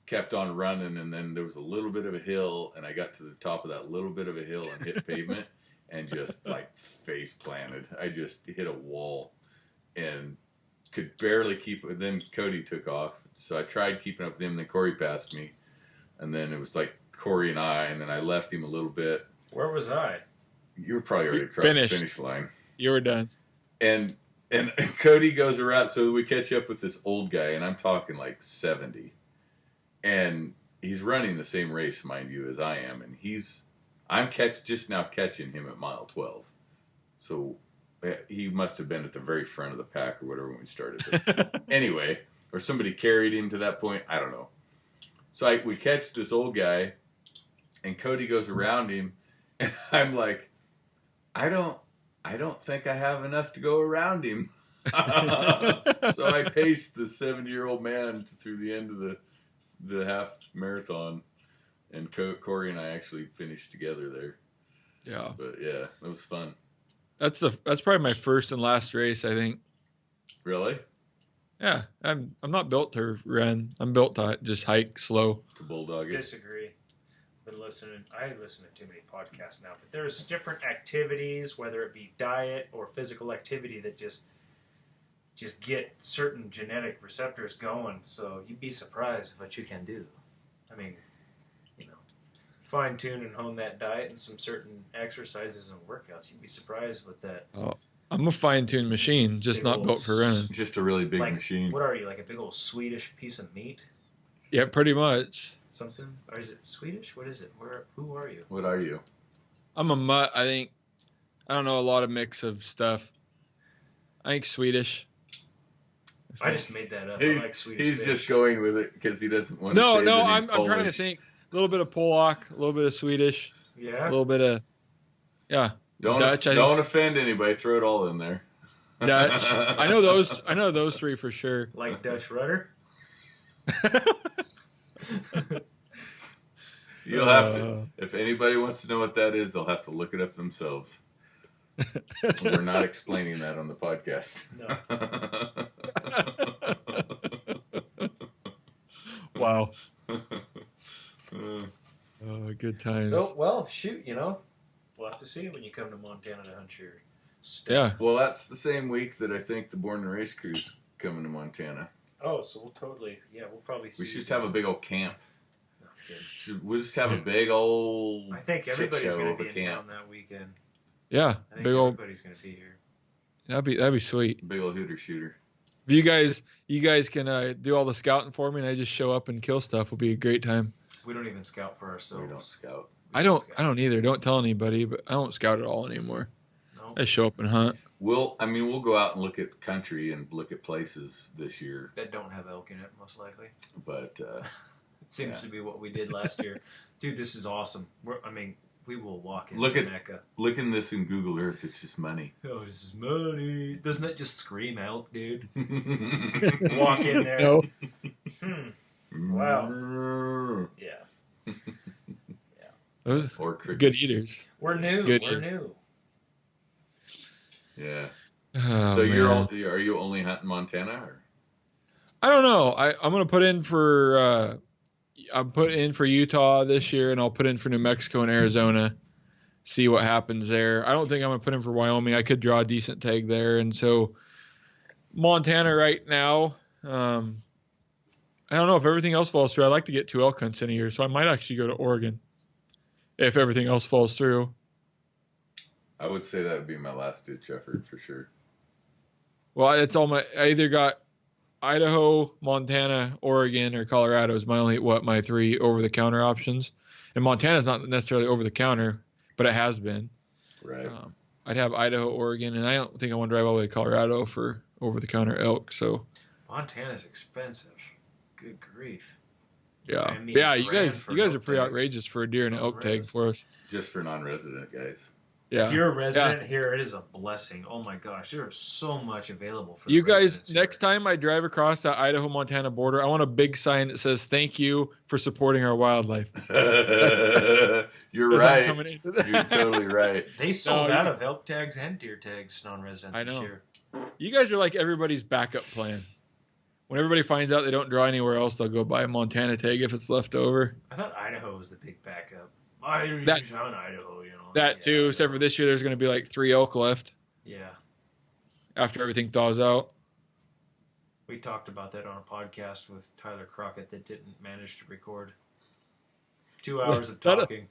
[SPEAKER 2] Kept on running, and then there was a little bit of a hill, and I got to the top of that little bit of a hill and hit pavement, and just like face planted. I just hit a wall, and could barely keep it. Then Cody took off, so I tried keeping up with him. Then Corey passed me, and then it was like Corey and I, and then I left him a little bit.
[SPEAKER 3] Where was I?
[SPEAKER 2] You were probably already across
[SPEAKER 1] Finished.
[SPEAKER 2] the finish line.
[SPEAKER 1] You were done.
[SPEAKER 2] And Cody goes around, so we catch up with this old guy, and I'm talking like 70. And he's running the same race, mind you, as I am, and I'm just now catching him at mile 12. So he must have been at the very front of the pack or whatever when we started. But anyway, or somebody carried him to that point. I don't know. So we catch this old guy, and Cody goes around him, and I'm like, I don't think I have enough to go around him. So I paced the 70-year-old man through the end of the half marathon, and Corey and I actually finished together there.
[SPEAKER 1] Yeah.
[SPEAKER 2] But yeah, it was fun.
[SPEAKER 1] That's probably my first and last race, I think.
[SPEAKER 2] Really?
[SPEAKER 1] Yeah, I'm not built to run. I'm built to just hike slow.
[SPEAKER 2] To bulldog it.
[SPEAKER 3] Disagree. I listen to too many podcasts now, but there's different activities, whether it be diet or physical activity, that just get certain genetic receptors going. So you'd be surprised what you can do. I mean, fine tune and hone that diet and some certain exercises and workouts. You'd be surprised with that.
[SPEAKER 1] Oh, I'm a fine-tuned machine, just not built for running.
[SPEAKER 2] Just a really big machine.
[SPEAKER 3] What are you, like a big old Swedish piece of meat?
[SPEAKER 1] Yeah, pretty much.
[SPEAKER 3] Something? Or is it Swedish? What is it? Who are you?
[SPEAKER 2] What are you?
[SPEAKER 1] I'm a mutt, I think. I don't know, a lot of mix of stuff. I think Swedish.
[SPEAKER 3] I just made that up. I like Swedish
[SPEAKER 2] He's
[SPEAKER 3] fish.
[SPEAKER 2] just going with it because he doesn't want to say
[SPEAKER 1] No,
[SPEAKER 2] that he's
[SPEAKER 1] I'm trying to think. A little bit of Polak, a little bit of Swedish.
[SPEAKER 3] Yeah.
[SPEAKER 1] A little bit of, Dutch.
[SPEAKER 2] Don't offend anybody. Throw it all in there.
[SPEAKER 1] Dutch. I know those three for sure.
[SPEAKER 3] Like Dutch rudder?
[SPEAKER 2] You'll have to. If anybody wants to know what that is, they'll have to look it up themselves. We're not explaining that on the podcast.
[SPEAKER 3] No.
[SPEAKER 1] Wow. Good times.
[SPEAKER 3] So, well, shoot, we'll have to see when you come to Montana to hunt your stuff.
[SPEAKER 1] Yeah.
[SPEAKER 2] Well, that's the same week that I think the Born and Race crew's coming to Montana.
[SPEAKER 3] Oh, so we'll probably see.
[SPEAKER 2] We should just have a big old camp.
[SPEAKER 3] No kidding.
[SPEAKER 2] We'll just have a big old.
[SPEAKER 3] I think everybody's
[SPEAKER 2] going
[SPEAKER 3] to be in town that weekend.
[SPEAKER 1] Yeah,
[SPEAKER 3] I think
[SPEAKER 1] big old.
[SPEAKER 3] everybody's going to be here.
[SPEAKER 1] That'd be sweet.
[SPEAKER 2] Big old hooter shooter.
[SPEAKER 1] If you guys can do all the scouting for me, and I just show up and kill stuff. Will be a great time.
[SPEAKER 3] We don't even scout for ourselves.
[SPEAKER 2] We don't scout.
[SPEAKER 1] I don't either. Don't tell anybody, but I don't scout at all anymore.
[SPEAKER 3] No.
[SPEAKER 1] I show up and hunt.
[SPEAKER 2] We'll go out and look at country and look at places this year.
[SPEAKER 3] That don't have elk in it, most likely.
[SPEAKER 2] But
[SPEAKER 3] it seems to be what we did last year. Dude, this is awesome. We will walk into Mecca.
[SPEAKER 2] Look in this in Google Earth. It's just money.
[SPEAKER 3] Oh, this is money. Doesn't that just scream elk, dude? Walk in there.
[SPEAKER 1] No.
[SPEAKER 3] Wow. Yeah.
[SPEAKER 2] Or crickets.
[SPEAKER 1] Good eaters.
[SPEAKER 3] We're new. New.
[SPEAKER 2] Yeah.
[SPEAKER 1] Oh,
[SPEAKER 2] So
[SPEAKER 1] man.
[SPEAKER 2] are you only hunting Montana? Or?
[SPEAKER 1] I don't know. I'm gonna put in for I'm put in for Utah this year, and I'll put in for New Mexico and Arizona. See what happens there. I don't think I'm gonna put in for Wyoming. I could draw a decent tag there, and so Montana right now. I don't know if everything else falls through. I'd like to get 2 elk hunts in a year, so I might actually go to Oregon if everything else falls through.
[SPEAKER 2] I would say that would be my last ditch effort for sure.
[SPEAKER 1] Well, it's all I either got Idaho, Montana, Oregon, or Colorado is my 3 over-the-counter options. And Montana's not necessarily over-the-counter, but it has been.
[SPEAKER 2] Right.
[SPEAKER 1] I'd have Idaho, Oregon, and I don't think I want to drive all the way to Colorado for over-the-counter elk. So
[SPEAKER 3] Montana's expensive. Good grief.
[SPEAKER 1] yeah,
[SPEAKER 3] I mean,
[SPEAKER 1] you guys are pretty
[SPEAKER 3] tag.
[SPEAKER 1] outrageous for a deer and an elk tag for us.
[SPEAKER 2] Just for non-resident guys.
[SPEAKER 1] Yeah.
[SPEAKER 3] If you're a resident here, it is a blessing. Oh my gosh, there's so much available for
[SPEAKER 1] you
[SPEAKER 3] the
[SPEAKER 1] guys.
[SPEAKER 3] residents
[SPEAKER 1] Next
[SPEAKER 3] here.
[SPEAKER 1] time I drive across that Idaho-Montana border, I want a big sign that says "Thank you for supporting our wildlife."
[SPEAKER 2] You're right.
[SPEAKER 1] Coming into
[SPEAKER 2] You're totally right.
[SPEAKER 3] They sold out of elk tags and deer tags, non-resident
[SPEAKER 1] I
[SPEAKER 3] this
[SPEAKER 1] know.
[SPEAKER 3] year.
[SPEAKER 1] You guys are like everybody's backup plan. When everybody finds out they don't draw anywhere else, they'll go buy a Montana tag if it's left over.
[SPEAKER 3] I thought Idaho was the big backup. I usually hunt Idaho,
[SPEAKER 1] That too, except for this year, there's going to be like 3 elk left
[SPEAKER 3] Yeah.
[SPEAKER 1] after everything thaws out.
[SPEAKER 3] We talked about that on a podcast with Tyler Crockett that didn't manage to record. 2 hours of talking.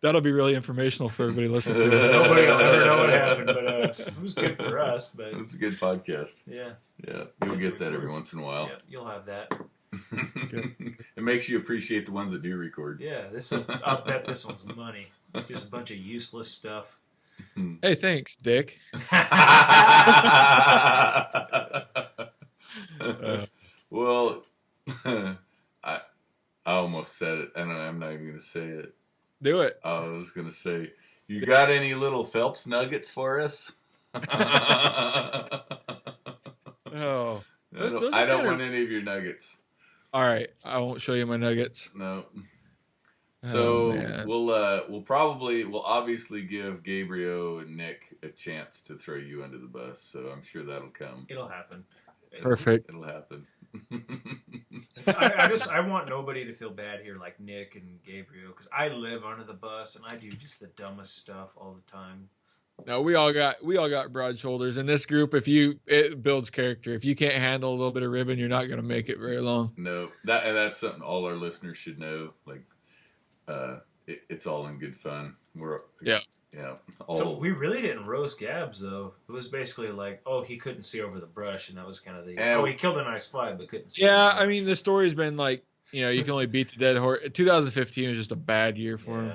[SPEAKER 1] That'll be really informational for everybody listening to it.
[SPEAKER 3] Nobody will ever know what happened but us. It was good for us, but
[SPEAKER 2] It's a good podcast.
[SPEAKER 3] yeah.
[SPEAKER 2] Yeah, you'll get that every once in a while.
[SPEAKER 3] Yeah, you'll have that.
[SPEAKER 2] It makes you appreciate the ones that do record.
[SPEAKER 3] Yeah, I'll bet this one's money. Just a bunch of useless stuff.
[SPEAKER 1] Hey, thanks, Dick.
[SPEAKER 2] Well, I almost said it, and I'm not even going to say it.
[SPEAKER 1] Do it.
[SPEAKER 2] I was going to say, you got any little Phelps nuggets for us?
[SPEAKER 1] Oh,
[SPEAKER 2] I don't want any of your nuggets.
[SPEAKER 1] All right, I won't show you my nuggets.
[SPEAKER 2] No. So
[SPEAKER 1] we'll
[SPEAKER 2] we'll obviously give Gabriel and Nick a chance to throw you under the bus. So I'm sure that'll come.
[SPEAKER 3] It'll happen.
[SPEAKER 1] Perfect.
[SPEAKER 2] It'll happen.
[SPEAKER 3] I want nobody to feel bad here, like Nick and Gabriel, because I live under the bus and I do just the dumbest stuff all the time.
[SPEAKER 1] No, we all got broad shoulders in this group. It builds character. If you can't handle a little bit of ribbon, you're not going to make it very long.
[SPEAKER 2] No, that's something all our listeners should know. Like, it's all in good fun.
[SPEAKER 1] Yeah.
[SPEAKER 3] So we really didn't roast Gabs though. It was basically like, oh, he couldn't see over the brush, and that was kind of he killed a nice 5, but couldn't see.
[SPEAKER 1] Yeah, I mean the story's been like, you can only beat the dead horse. 2015 was just a bad year for him.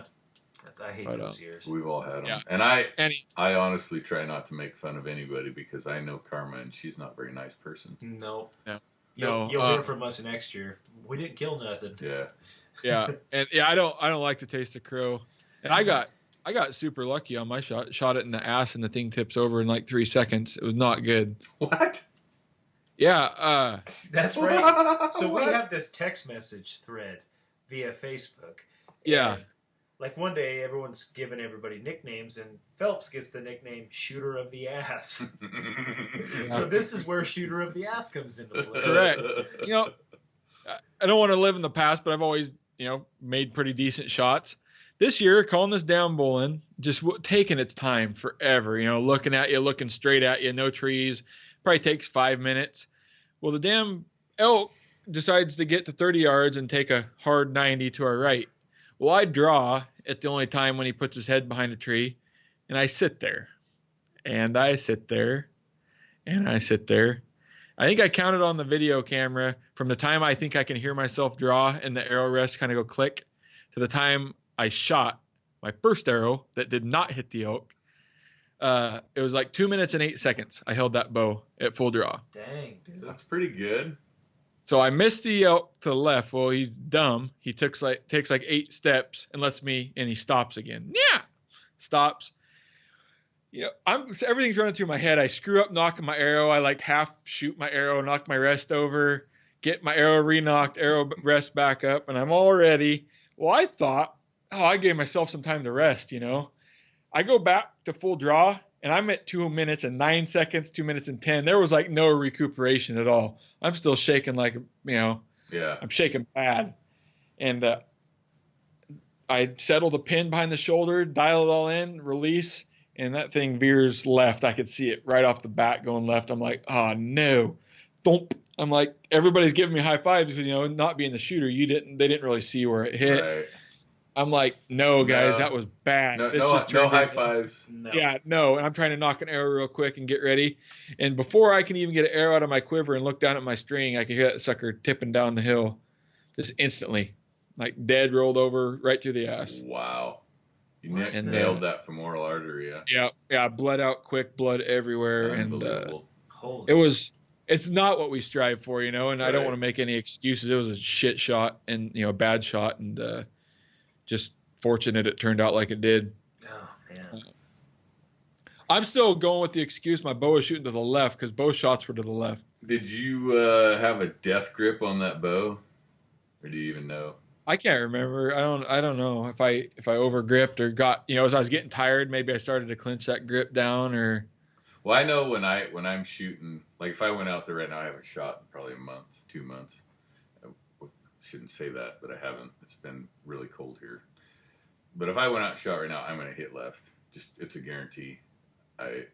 [SPEAKER 3] I hate those years.
[SPEAKER 2] We've all had them.
[SPEAKER 1] Yeah.
[SPEAKER 2] And I honestly try not to make fun of anybody because I know Karma and she's not a very nice person.
[SPEAKER 3] No.
[SPEAKER 1] Yeah.
[SPEAKER 3] You'll hear from us next year. We didn't kill nothing.
[SPEAKER 2] Yeah.
[SPEAKER 1] Yeah. And I don't like the taste of crow. And I got super lucky on my shot. Shot it in the ass and the thing tips over in like 3 seconds. It was not good.
[SPEAKER 2] What?
[SPEAKER 1] Yeah.
[SPEAKER 3] That's right. So we have this text message thread via Facebook.
[SPEAKER 1] Yeah.
[SPEAKER 3] Like one day, everyone's giving everybody nicknames, and Phelps gets the nickname Shooter of the Ass. So this is where Shooter of the Ass comes into play.
[SPEAKER 1] Correct. I don't want to live in the past, but I've always, made pretty decent shots. This year, calling this down bulling, just taking its time forever, looking at you, looking straight at you, no trees, probably takes 5 minutes. Well, the damn elk decides to get to 30 yards and take a hard 90 to our right. Well, I draw at the only time when he puts his head behind a tree, and I sit there, and I sit there, and I sit there. I think I counted on the video camera from the time I think I can hear myself draw and the arrow rest kind of go click to the time I shot my first arrow that did not hit the elk. It was like 2 minutes and 8 seconds. I held that bow at full draw.
[SPEAKER 3] Dang, dude.
[SPEAKER 2] That's pretty good.
[SPEAKER 1] So I missed the elk to the left. Well, he's dumb. He takes like 8 steps and he stops again. Yeah, stops. Everything's running through my head. I screw up knocking my arrow. I like half shoot my arrow, knock my rest over, get my arrow re-knocked, arrow rest back up, and I'm all ready. Well, I thought, I gave myself some time to rest. I go back to full draw, and I'm at 2 minutes and 9 seconds, 2 minutes and 10. There was like no recuperation at all. I'm still shaking like,
[SPEAKER 2] Yeah.
[SPEAKER 1] I'm shaking bad. And I settle the pin behind the shoulder, dial it all in, release, and that thing veers left. I could see it right off the bat going left. I'm like, oh, no. Thump. I'm like, everybody's giving me high fives because, not being the shooter, they didn't really see where it hit. Right. I'm like, no, guys, that was bad.
[SPEAKER 2] No high fives.
[SPEAKER 3] No.
[SPEAKER 1] Yeah, no. And I'm trying to knock an arrow real quick and get ready. And before I can even get an arrow out of my quiver and look down at my string, I can hear that sucker tipping down the hill just instantly. Like dead, rolled over right through the ass.
[SPEAKER 2] Wow. You nailed that femoral artery, yeah?
[SPEAKER 1] Yeah, bled out quick, blood everywhere. And it's not what we strive for, and right. I don't want to make any excuses. It was a shit shot and, a bad shot, and just fortunate it turned out like it did.
[SPEAKER 3] Oh, man.
[SPEAKER 1] I'm still going with the excuse my bow is shooting to the left because bow shots were to the left.
[SPEAKER 2] Did you have a death grip on that bow? Or do you even know?
[SPEAKER 1] I can't remember. I don't know if I over gripped or got, as I was getting tired, maybe I started to clinch that grip down or.
[SPEAKER 2] Well, I know when I'm shooting, like if I went out there right now, I haven't shot in probably a month, 2 months. Shouldn't say that, but I haven't. It's been really cold here. But if I went out and shot right now, I'm going to hit left. It's a guarantee.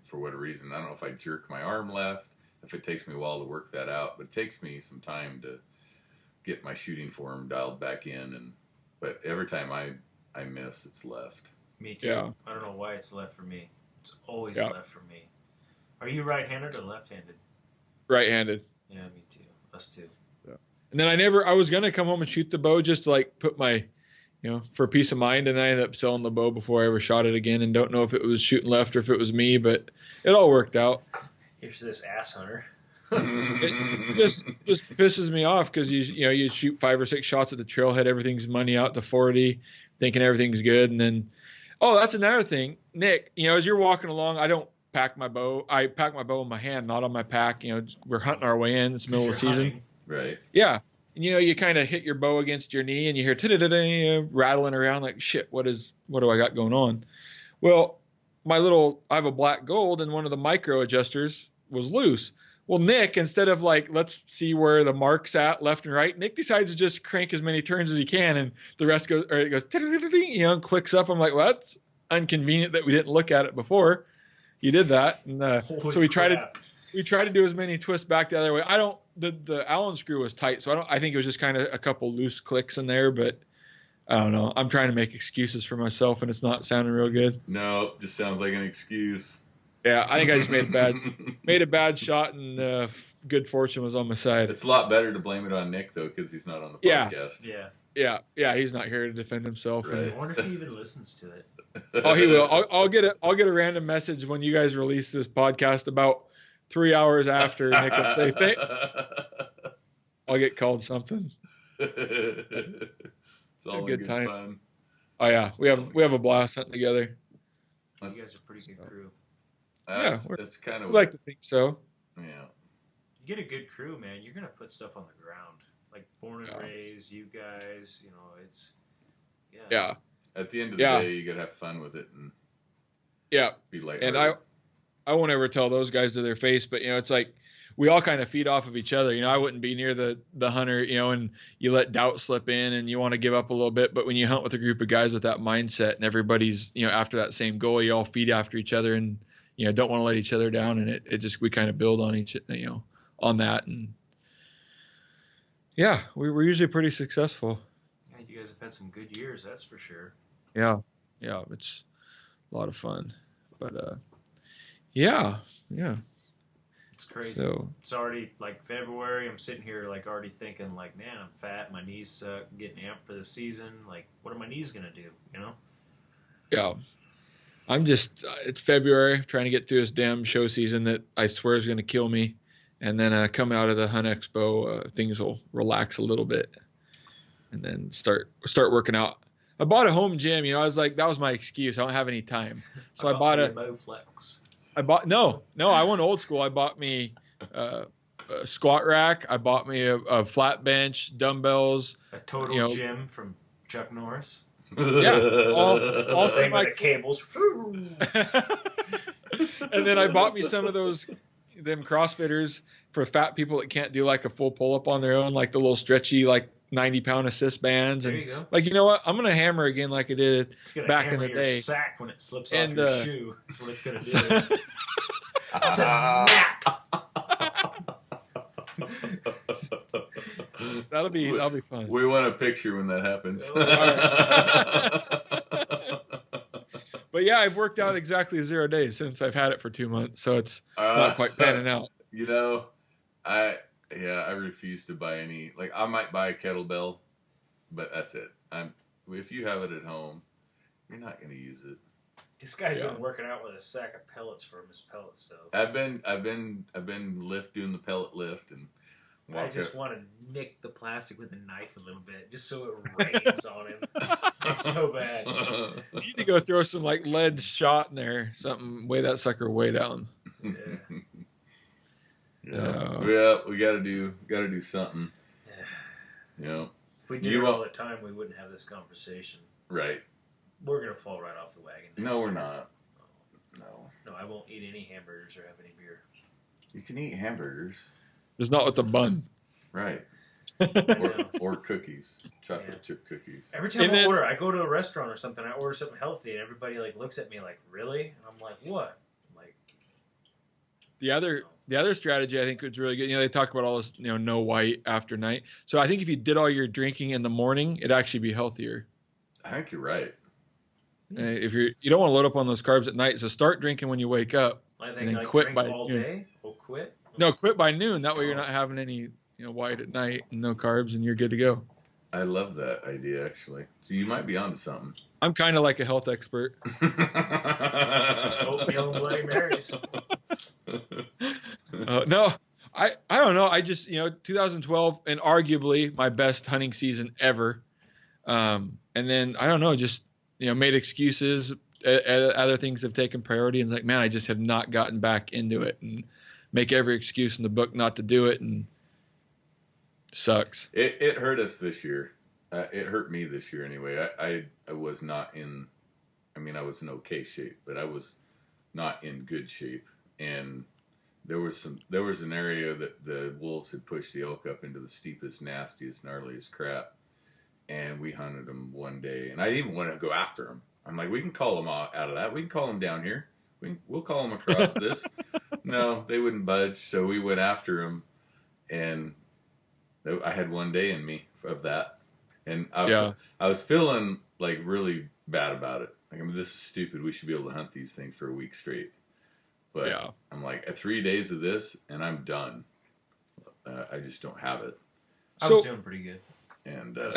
[SPEAKER 2] For whatever reason, I don't know if I jerk my arm left, if it takes me a while to work that out, but it takes me some time to get my shooting form dialed back in. But every time I miss, it's left.
[SPEAKER 3] Me too.
[SPEAKER 1] Yeah.
[SPEAKER 3] I don't know why it's left for me. It's always left for me. Are you right-handed or left-handed?
[SPEAKER 1] Right-handed.
[SPEAKER 3] Yeah, me too. Us too.
[SPEAKER 1] And then I was going to come home and shoot the bow just to like put my for peace of mind. And I ended up selling the bow before I ever shot it again, and don't know if it was shooting left or if it was me, but it all worked out.
[SPEAKER 3] Here's this ass hunter.
[SPEAKER 1] It just pisses me off because you shoot 5 or 6 shots at the trailhead, everything's money out to 40, thinking everything's good, and then that's another thing, Nick. As you're walking along, I don't pack my bow. I pack my bow in my hand, not on my pack. We're hunting our way in. It's the middle of the season,
[SPEAKER 3] hunting.
[SPEAKER 2] Right?
[SPEAKER 1] Yeah. You kind of hit your bow against your knee, and you hear rattling around like shit. What do I got going on? Well, I have a black gold, and one of the micro adjusters was loose. Well, Nick, instead of let's see where the mark's at left and right, Nick decides to just crank as many turns as he can, and the rest goes, clicks up. I'm like, well, that's inconvenient that we didn't look at it before. You did that, and so we tried to do as many twists back the other way. The Allen screw was tight, so I think it was just kind of a couple loose clicks in there, but I don't know. I'm trying to make excuses for myself, and it's not sounding real good.
[SPEAKER 2] No, just sounds like an excuse.
[SPEAKER 1] Yeah, I think I just made a bad shot, and good fortune was on my side.
[SPEAKER 2] It's a lot better to blame it on Nick though, because he's not on the podcast.
[SPEAKER 3] Yeah.
[SPEAKER 1] He's not here to defend himself.
[SPEAKER 2] Right.
[SPEAKER 3] I wonder if he even listens to it.
[SPEAKER 1] Oh, he will. I'll get a random message when you guys release this podcast about 3 hours after Nick will say, I'll get called something.
[SPEAKER 2] It's all
[SPEAKER 1] a good time.
[SPEAKER 2] Fun.
[SPEAKER 1] Oh yeah, we have a blast hunting together.
[SPEAKER 3] You guys are a pretty good crew.
[SPEAKER 2] That's kind of.
[SPEAKER 1] I'd like to think so.
[SPEAKER 2] Yeah.
[SPEAKER 3] You get a good crew, man. You're gonna put stuff on the ground, like born and raised. You guys, it's.
[SPEAKER 1] Yeah.
[SPEAKER 2] At the end of the day, you gotta have fun with it and.
[SPEAKER 1] Yeah.
[SPEAKER 2] Be like.
[SPEAKER 1] And I won't ever tell those guys to their face, but it's like we all kind of feed off of each other. I wouldn't be near the hunter, and you let doubt slip in and you want to give up a little bit. But when you hunt with a group of guys with that mindset and everybody's, after that same goal, you all feed after each other and, don't want to let each other down. And it just, we kind of build on on that. And yeah, we're usually pretty successful.
[SPEAKER 3] Yeah, you guys have had some good years. That's for sure.
[SPEAKER 1] Yeah. Yeah. It's a lot of fun, but, yeah.
[SPEAKER 3] It's crazy.
[SPEAKER 1] So,
[SPEAKER 3] it's already February. I'm sitting here already thinking man, I'm fat. My knees suck. Getting amped for the season. What are my knees gonna do?
[SPEAKER 1] Yeah. I'm just. It's February. Trying to get through this damn show season that I swear is gonna kill me, and then coming out of the Hunt Expo, things will relax a little bit, and then start working out. I bought a home gym. I was like, that was my excuse. I don't have any time, so I bought a
[SPEAKER 3] Bowflex.
[SPEAKER 1] I went old school. I bought me a squat rack. I bought me a flat bench, dumbbells.
[SPEAKER 3] A total gym from Chuck Norris.
[SPEAKER 1] Yeah, all semi
[SPEAKER 3] cables.
[SPEAKER 1] And then I bought me some of them CrossFitters for fat people that can't do a full pull up on their own, the little stretchy 90-pound assist bands.
[SPEAKER 3] There
[SPEAKER 1] and
[SPEAKER 3] you go.
[SPEAKER 1] You know what? I'm gonna hammer again like I did back in the day.
[SPEAKER 3] Sack when it slips off your shoe. That's what it's gonna do. Snap.
[SPEAKER 1] That'll be fun.
[SPEAKER 2] We want a picture when that happens.
[SPEAKER 1] But yeah, I've worked out exactly 0 days since I've had it for 2 months, so it's not quite panning out.
[SPEAKER 2] I refuse to buy any. I might buy a kettlebell, but that's it. If you have it at home, you're not going to use it.
[SPEAKER 3] This guy's been working out with a sack of pellets from his pellet stove.
[SPEAKER 2] I've been doing the pellet lift and.
[SPEAKER 3] I just want to nick the plastic with a knife a little bit, just so it rains on him. It's so bad.
[SPEAKER 1] You need to go throw some lead shot in there, something, weigh that sucker way down.
[SPEAKER 2] Yeah, we gotta do something.
[SPEAKER 3] If we did it all the time, we wouldn't have this conversation.
[SPEAKER 2] Right.
[SPEAKER 3] We're gonna fall right off the wagon.
[SPEAKER 2] No, we're not.
[SPEAKER 3] No, I won't eat any hamburgers or have any beer.
[SPEAKER 2] You can eat hamburgers.
[SPEAKER 1] Just not with the bun.
[SPEAKER 2] Right. Or cookies. Chocolate chip cookies.
[SPEAKER 3] Every time I go to a restaurant or something, I order something healthy, and everybody looks at me really? And I'm like, what?
[SPEAKER 1] The other strategy I think was really good. They talk about all this, no white after night. So I think if you did all your drinking in the morning, it'd actually be healthier.
[SPEAKER 2] I think you're right.
[SPEAKER 1] If you don't want to load up on those carbs at night, so start drinking when you wake up, and then quit by
[SPEAKER 3] all
[SPEAKER 1] noon.
[SPEAKER 3] Day? We'll quit.
[SPEAKER 1] No, quit by noon. That way you're not having any white at night and no carbs, and you're good to go.
[SPEAKER 2] I love that idea, actually. So you might be onto something.
[SPEAKER 1] I'm kind of like a health expert.
[SPEAKER 3] Oatmeal and Bloody Marys.
[SPEAKER 1] No, I don't know. I just 2012 and arguably my best hunting season ever. And then I don't know, just made excuses. Other things have taken priority, and it's like, man, I just have not gotten back into it, and make every excuse in the book not to do it, and sucks.
[SPEAKER 2] It hurt us this year. It hurt me this year anyway. I was not in. I mean, I was in okay shape, but I was not in good shape, and there was an area that the wolves had pushed the elk up into the steepest, nastiest, gnarliest crap, and we hunted them one day, and I didn't even want to go after them. I'm like, we can call them out of that. We can call them down here. We'll call them across this. No, they wouldn't budge, so we went after them, and I had one day in me of that, and I was feeling like really bad about it. Like, I mean, this is stupid. We should be able to hunt these things for a week straight. But I'm like, at 3 days of this, and I'm done. I just don't have it.
[SPEAKER 3] I was doing pretty good.
[SPEAKER 2] And
[SPEAKER 3] I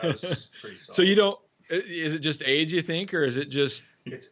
[SPEAKER 3] was pretty solid.
[SPEAKER 1] So you don't? Is it just age, you think, or is it just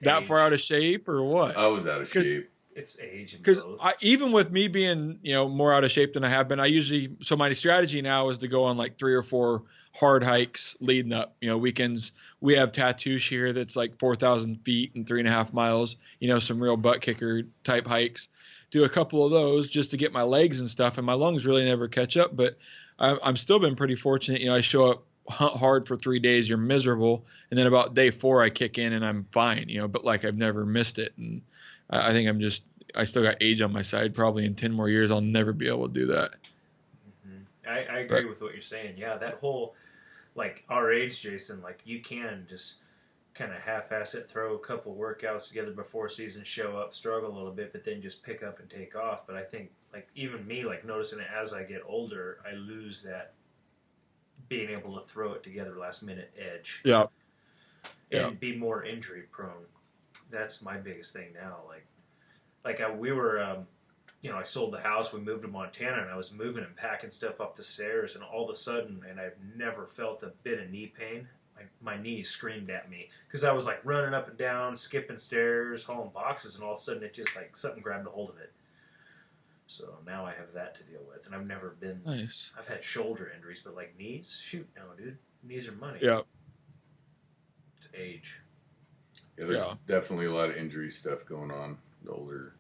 [SPEAKER 1] that far out of shape, or what?
[SPEAKER 2] I was out of shape.
[SPEAKER 3] It's age and
[SPEAKER 1] Because
[SPEAKER 3] both.
[SPEAKER 1] even with me being more out of shape than I have been, so my strategy now is to go on like 3 or 4 hard hikes leading up. Weekends. We have Tatoosh here that's like 4,000 feet and 3.5 miles. Some real butt kicker type hikes. Do a couple of those just to get my legs and stuff, and my lungs really never catch up. But I'm still been pretty fortunate. I show up, hunt hard for 3 days, you're miserable, and then about day 4 I kick in and I'm fine. But like I've never missed it, and I think I still got age on my side. Probably in 10 more years I'll never be able to do that.
[SPEAKER 3] Mm-hmm. I agree with what you're saying. Yeah, that whole, like, our age, Jason, like, you can just kind of half-ass it, throw a couple workouts together before season, show up, struggle a little bit, but then just pick up and take off. But I think, like, even me, like, noticing it as I get older, I lose that being able to throw it together last-minute edge.
[SPEAKER 1] Yeah.
[SPEAKER 3] And be more injury-prone. That's my biggest thing now. We were, I sold the house, we moved to Montana, and I was moving and packing stuff up the stairs, and all of a sudden, and I've never felt a bit of knee pain, my knees screamed at me, because I was like running up and down, skipping stairs, hauling boxes, and all of a sudden it just like something grabbed a hold of it. So now I have that to deal with, and I've never been,
[SPEAKER 1] nice.
[SPEAKER 3] I've had shoulder injuries, but like knees, shoot, no dude, knees are money.
[SPEAKER 1] Yeah.
[SPEAKER 3] It's age.
[SPEAKER 2] Yeah, there's definitely a lot of injury stuff going on the older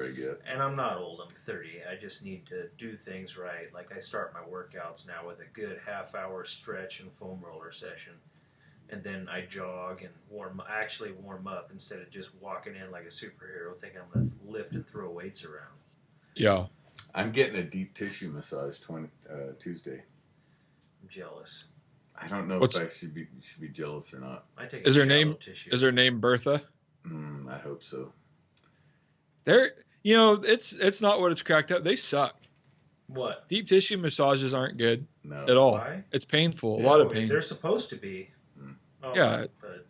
[SPEAKER 2] I get.
[SPEAKER 3] And I'm not old, I'm 30. I just need to do things right. Like, I start my workouts now with a good half-hour stretch and foam roller session. And then I jog and warm up instead of just walking in like a superhero thinking I'm going to lift and throw weights around.
[SPEAKER 1] Yeah.
[SPEAKER 2] I'm getting a deep tissue massage Tuesday.
[SPEAKER 3] I'm jealous.
[SPEAKER 2] I don't know if I should be jealous or not.
[SPEAKER 3] I take
[SPEAKER 1] Is
[SPEAKER 3] a
[SPEAKER 1] her name
[SPEAKER 3] tissue.
[SPEAKER 1] Is her name Bertha?
[SPEAKER 2] I hope so.
[SPEAKER 1] It's not what it's cracked up. They suck.
[SPEAKER 3] What?
[SPEAKER 1] Deep tissue massages aren't good
[SPEAKER 2] No.
[SPEAKER 1] at all.
[SPEAKER 3] Why?
[SPEAKER 1] It's painful. A lot of pain.
[SPEAKER 3] They're supposed to be. Oh,
[SPEAKER 1] Yeah.
[SPEAKER 3] But,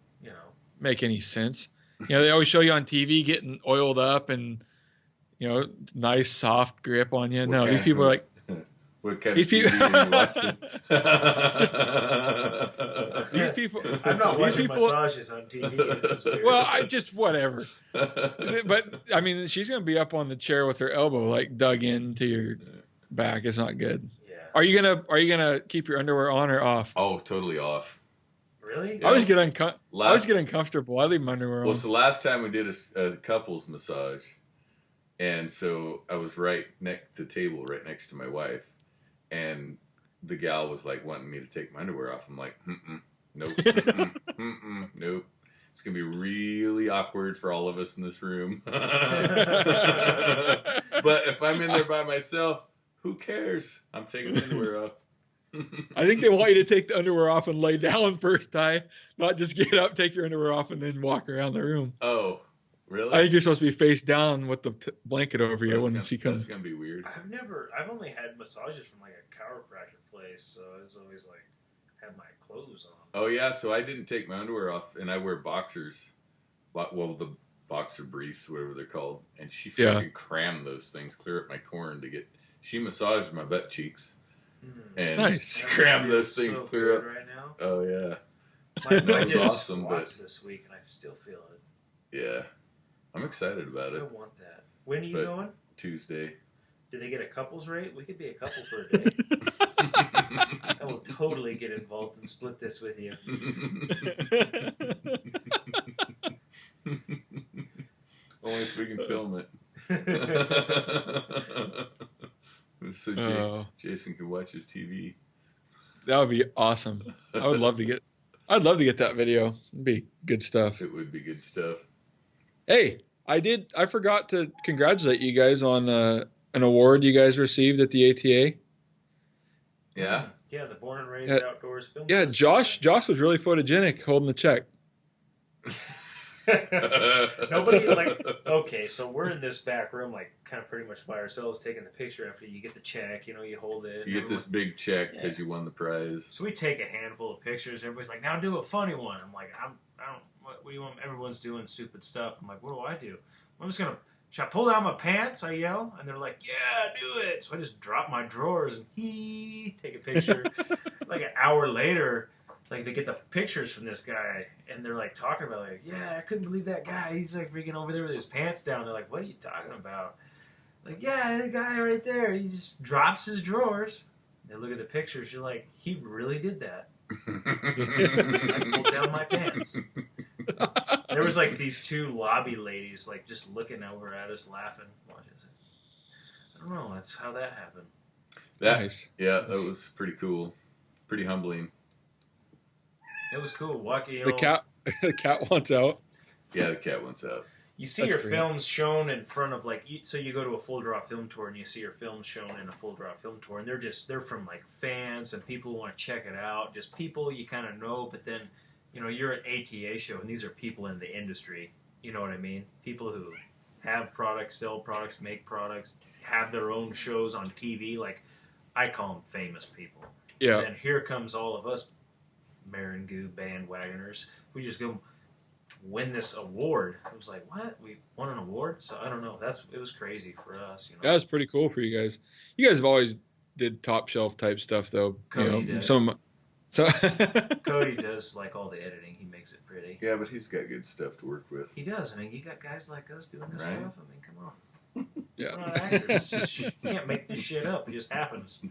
[SPEAKER 1] make any sense. They always show you on TV getting oiled up and, nice soft grip on you. No, these people are like,
[SPEAKER 2] what kind of TV are you watching?
[SPEAKER 1] these people.
[SPEAKER 3] I'm not
[SPEAKER 1] these
[SPEAKER 3] watching
[SPEAKER 1] people,
[SPEAKER 3] massages on TV. This is weird.
[SPEAKER 1] well, I just whatever. But I mean, she's gonna be up on the chair with her elbow like dug into your back. It's not good.
[SPEAKER 3] Yeah.
[SPEAKER 1] Are you gonna keep your underwear on or off?
[SPEAKER 2] Oh, totally off.
[SPEAKER 3] Really?
[SPEAKER 1] I always get uncomfortable. I leave my underwear on.
[SPEAKER 2] Well, so last time we did a couples massage, and so I was right next to the table, right next to my wife, and the gal was like wanting me to take my underwear off. I'm like, nope, nope. It's gonna be really awkward for all of us in this room. But if I'm in there by myself, who cares? I'm taking the underwear off.
[SPEAKER 1] I think they want you to take the underwear off and lay down first, Ty, not just get up, take your underwear off, and then walk around the room.
[SPEAKER 2] Oh, really?
[SPEAKER 1] I think you're supposed to be face down with the blanket over you when she comes.
[SPEAKER 2] That's gonna be weird.
[SPEAKER 3] I've only had massages from like a chiropractor place, so I was always like, had my clothes on.
[SPEAKER 2] Oh yeah, so I didn't take my underwear off, and I wear boxers. Well, the boxer briefs, whatever they're called, and she fucking crammed those things clear up my corn to get. She massaged my butt cheeks, and
[SPEAKER 1] Nice.
[SPEAKER 2] cram those things
[SPEAKER 3] so
[SPEAKER 2] clear up.
[SPEAKER 3] right now.
[SPEAKER 2] Oh yeah,
[SPEAKER 3] I
[SPEAKER 2] was
[SPEAKER 3] did
[SPEAKER 2] awesome,
[SPEAKER 3] squats this week, and I still feel it.
[SPEAKER 2] yeah. I'm excited about
[SPEAKER 3] I
[SPEAKER 2] it.
[SPEAKER 3] want that. When are you
[SPEAKER 2] But-
[SPEAKER 3] going?
[SPEAKER 2] Tuesday.
[SPEAKER 3] Do they get a couples rate? We could be a couple for a day. I will totally get involved and split this with you.
[SPEAKER 2] Only if we can film it. So Jason can watch his TV.
[SPEAKER 1] That would be awesome. I'd love to get that video. It'd be good stuff.
[SPEAKER 2] It would be good stuff.
[SPEAKER 1] Hey, I forgot to congratulate you guys on an award you guys received at the ATA.
[SPEAKER 2] Yeah.
[SPEAKER 3] Yeah, the Born and Raised Outdoors Film
[SPEAKER 1] Yeah,
[SPEAKER 3] Festival.
[SPEAKER 1] Josh was really photogenic holding the check.
[SPEAKER 3] Nobody okay, so we're in this back room kind of pretty much by ourselves taking the picture after you get the check, you hold it.
[SPEAKER 2] You get this big check because you won the prize.
[SPEAKER 3] So we take a handful of pictures. Everybody's like, now do a funny one. I'm like, I don't, what do you want? Everyone's doing stupid stuff. I'm like, what do I do? I'm just going to, should I pull down my pants? I yell. And they're like, yeah, do it. So I just drop my drawers and take a picture. Like an hour later, they get the pictures from this guy, and they're talking about yeah, I couldn't believe that guy. He's freaking over there with his pants down. They're like, what are you talking about? Yeah, the guy right there. He just drops his drawers. They look at the pictures. You're like, he really did that. I pulled down my pants. There was these two lobby ladies just looking over at us, laughing. What is it? I don't know. That's how that happened.
[SPEAKER 1] Nice.
[SPEAKER 2] Yeah, that was pretty cool. Pretty humbling.
[SPEAKER 3] It was cool. Walking.
[SPEAKER 1] The cat wants out.
[SPEAKER 2] Yeah, the cat wants out.
[SPEAKER 3] You see
[SPEAKER 1] That's
[SPEAKER 3] your
[SPEAKER 1] great.
[SPEAKER 3] films shown in front of so you go to a full draw film tour and you see your films shown in a full draw film tour, and they're from fans and people who want to check it out, just people you kind of know, but then you're at ATA show and these are people in the industry, you know what I mean? People who have products, sell products, make products, have their own shows on TV. I call them famous people.
[SPEAKER 1] Yeah.
[SPEAKER 3] And here comes all of us Marangoo bandwagoners. We just go win this award. It was like, what? We won an award? So I don't know. It was crazy for us.
[SPEAKER 1] That was pretty cool for you guys. You guys have always did top shelf type stuff though.
[SPEAKER 3] Cody did.
[SPEAKER 1] So
[SPEAKER 3] Cody does all the editing. He makes it pretty.
[SPEAKER 2] Yeah, but he's got good stuff to work with.
[SPEAKER 3] He does. I mean, you got guys like us doing this
[SPEAKER 2] Right.
[SPEAKER 3] stuff. I mean, come on.
[SPEAKER 1] Yeah.
[SPEAKER 3] We're not actors. You can't make this shit up. It just happens.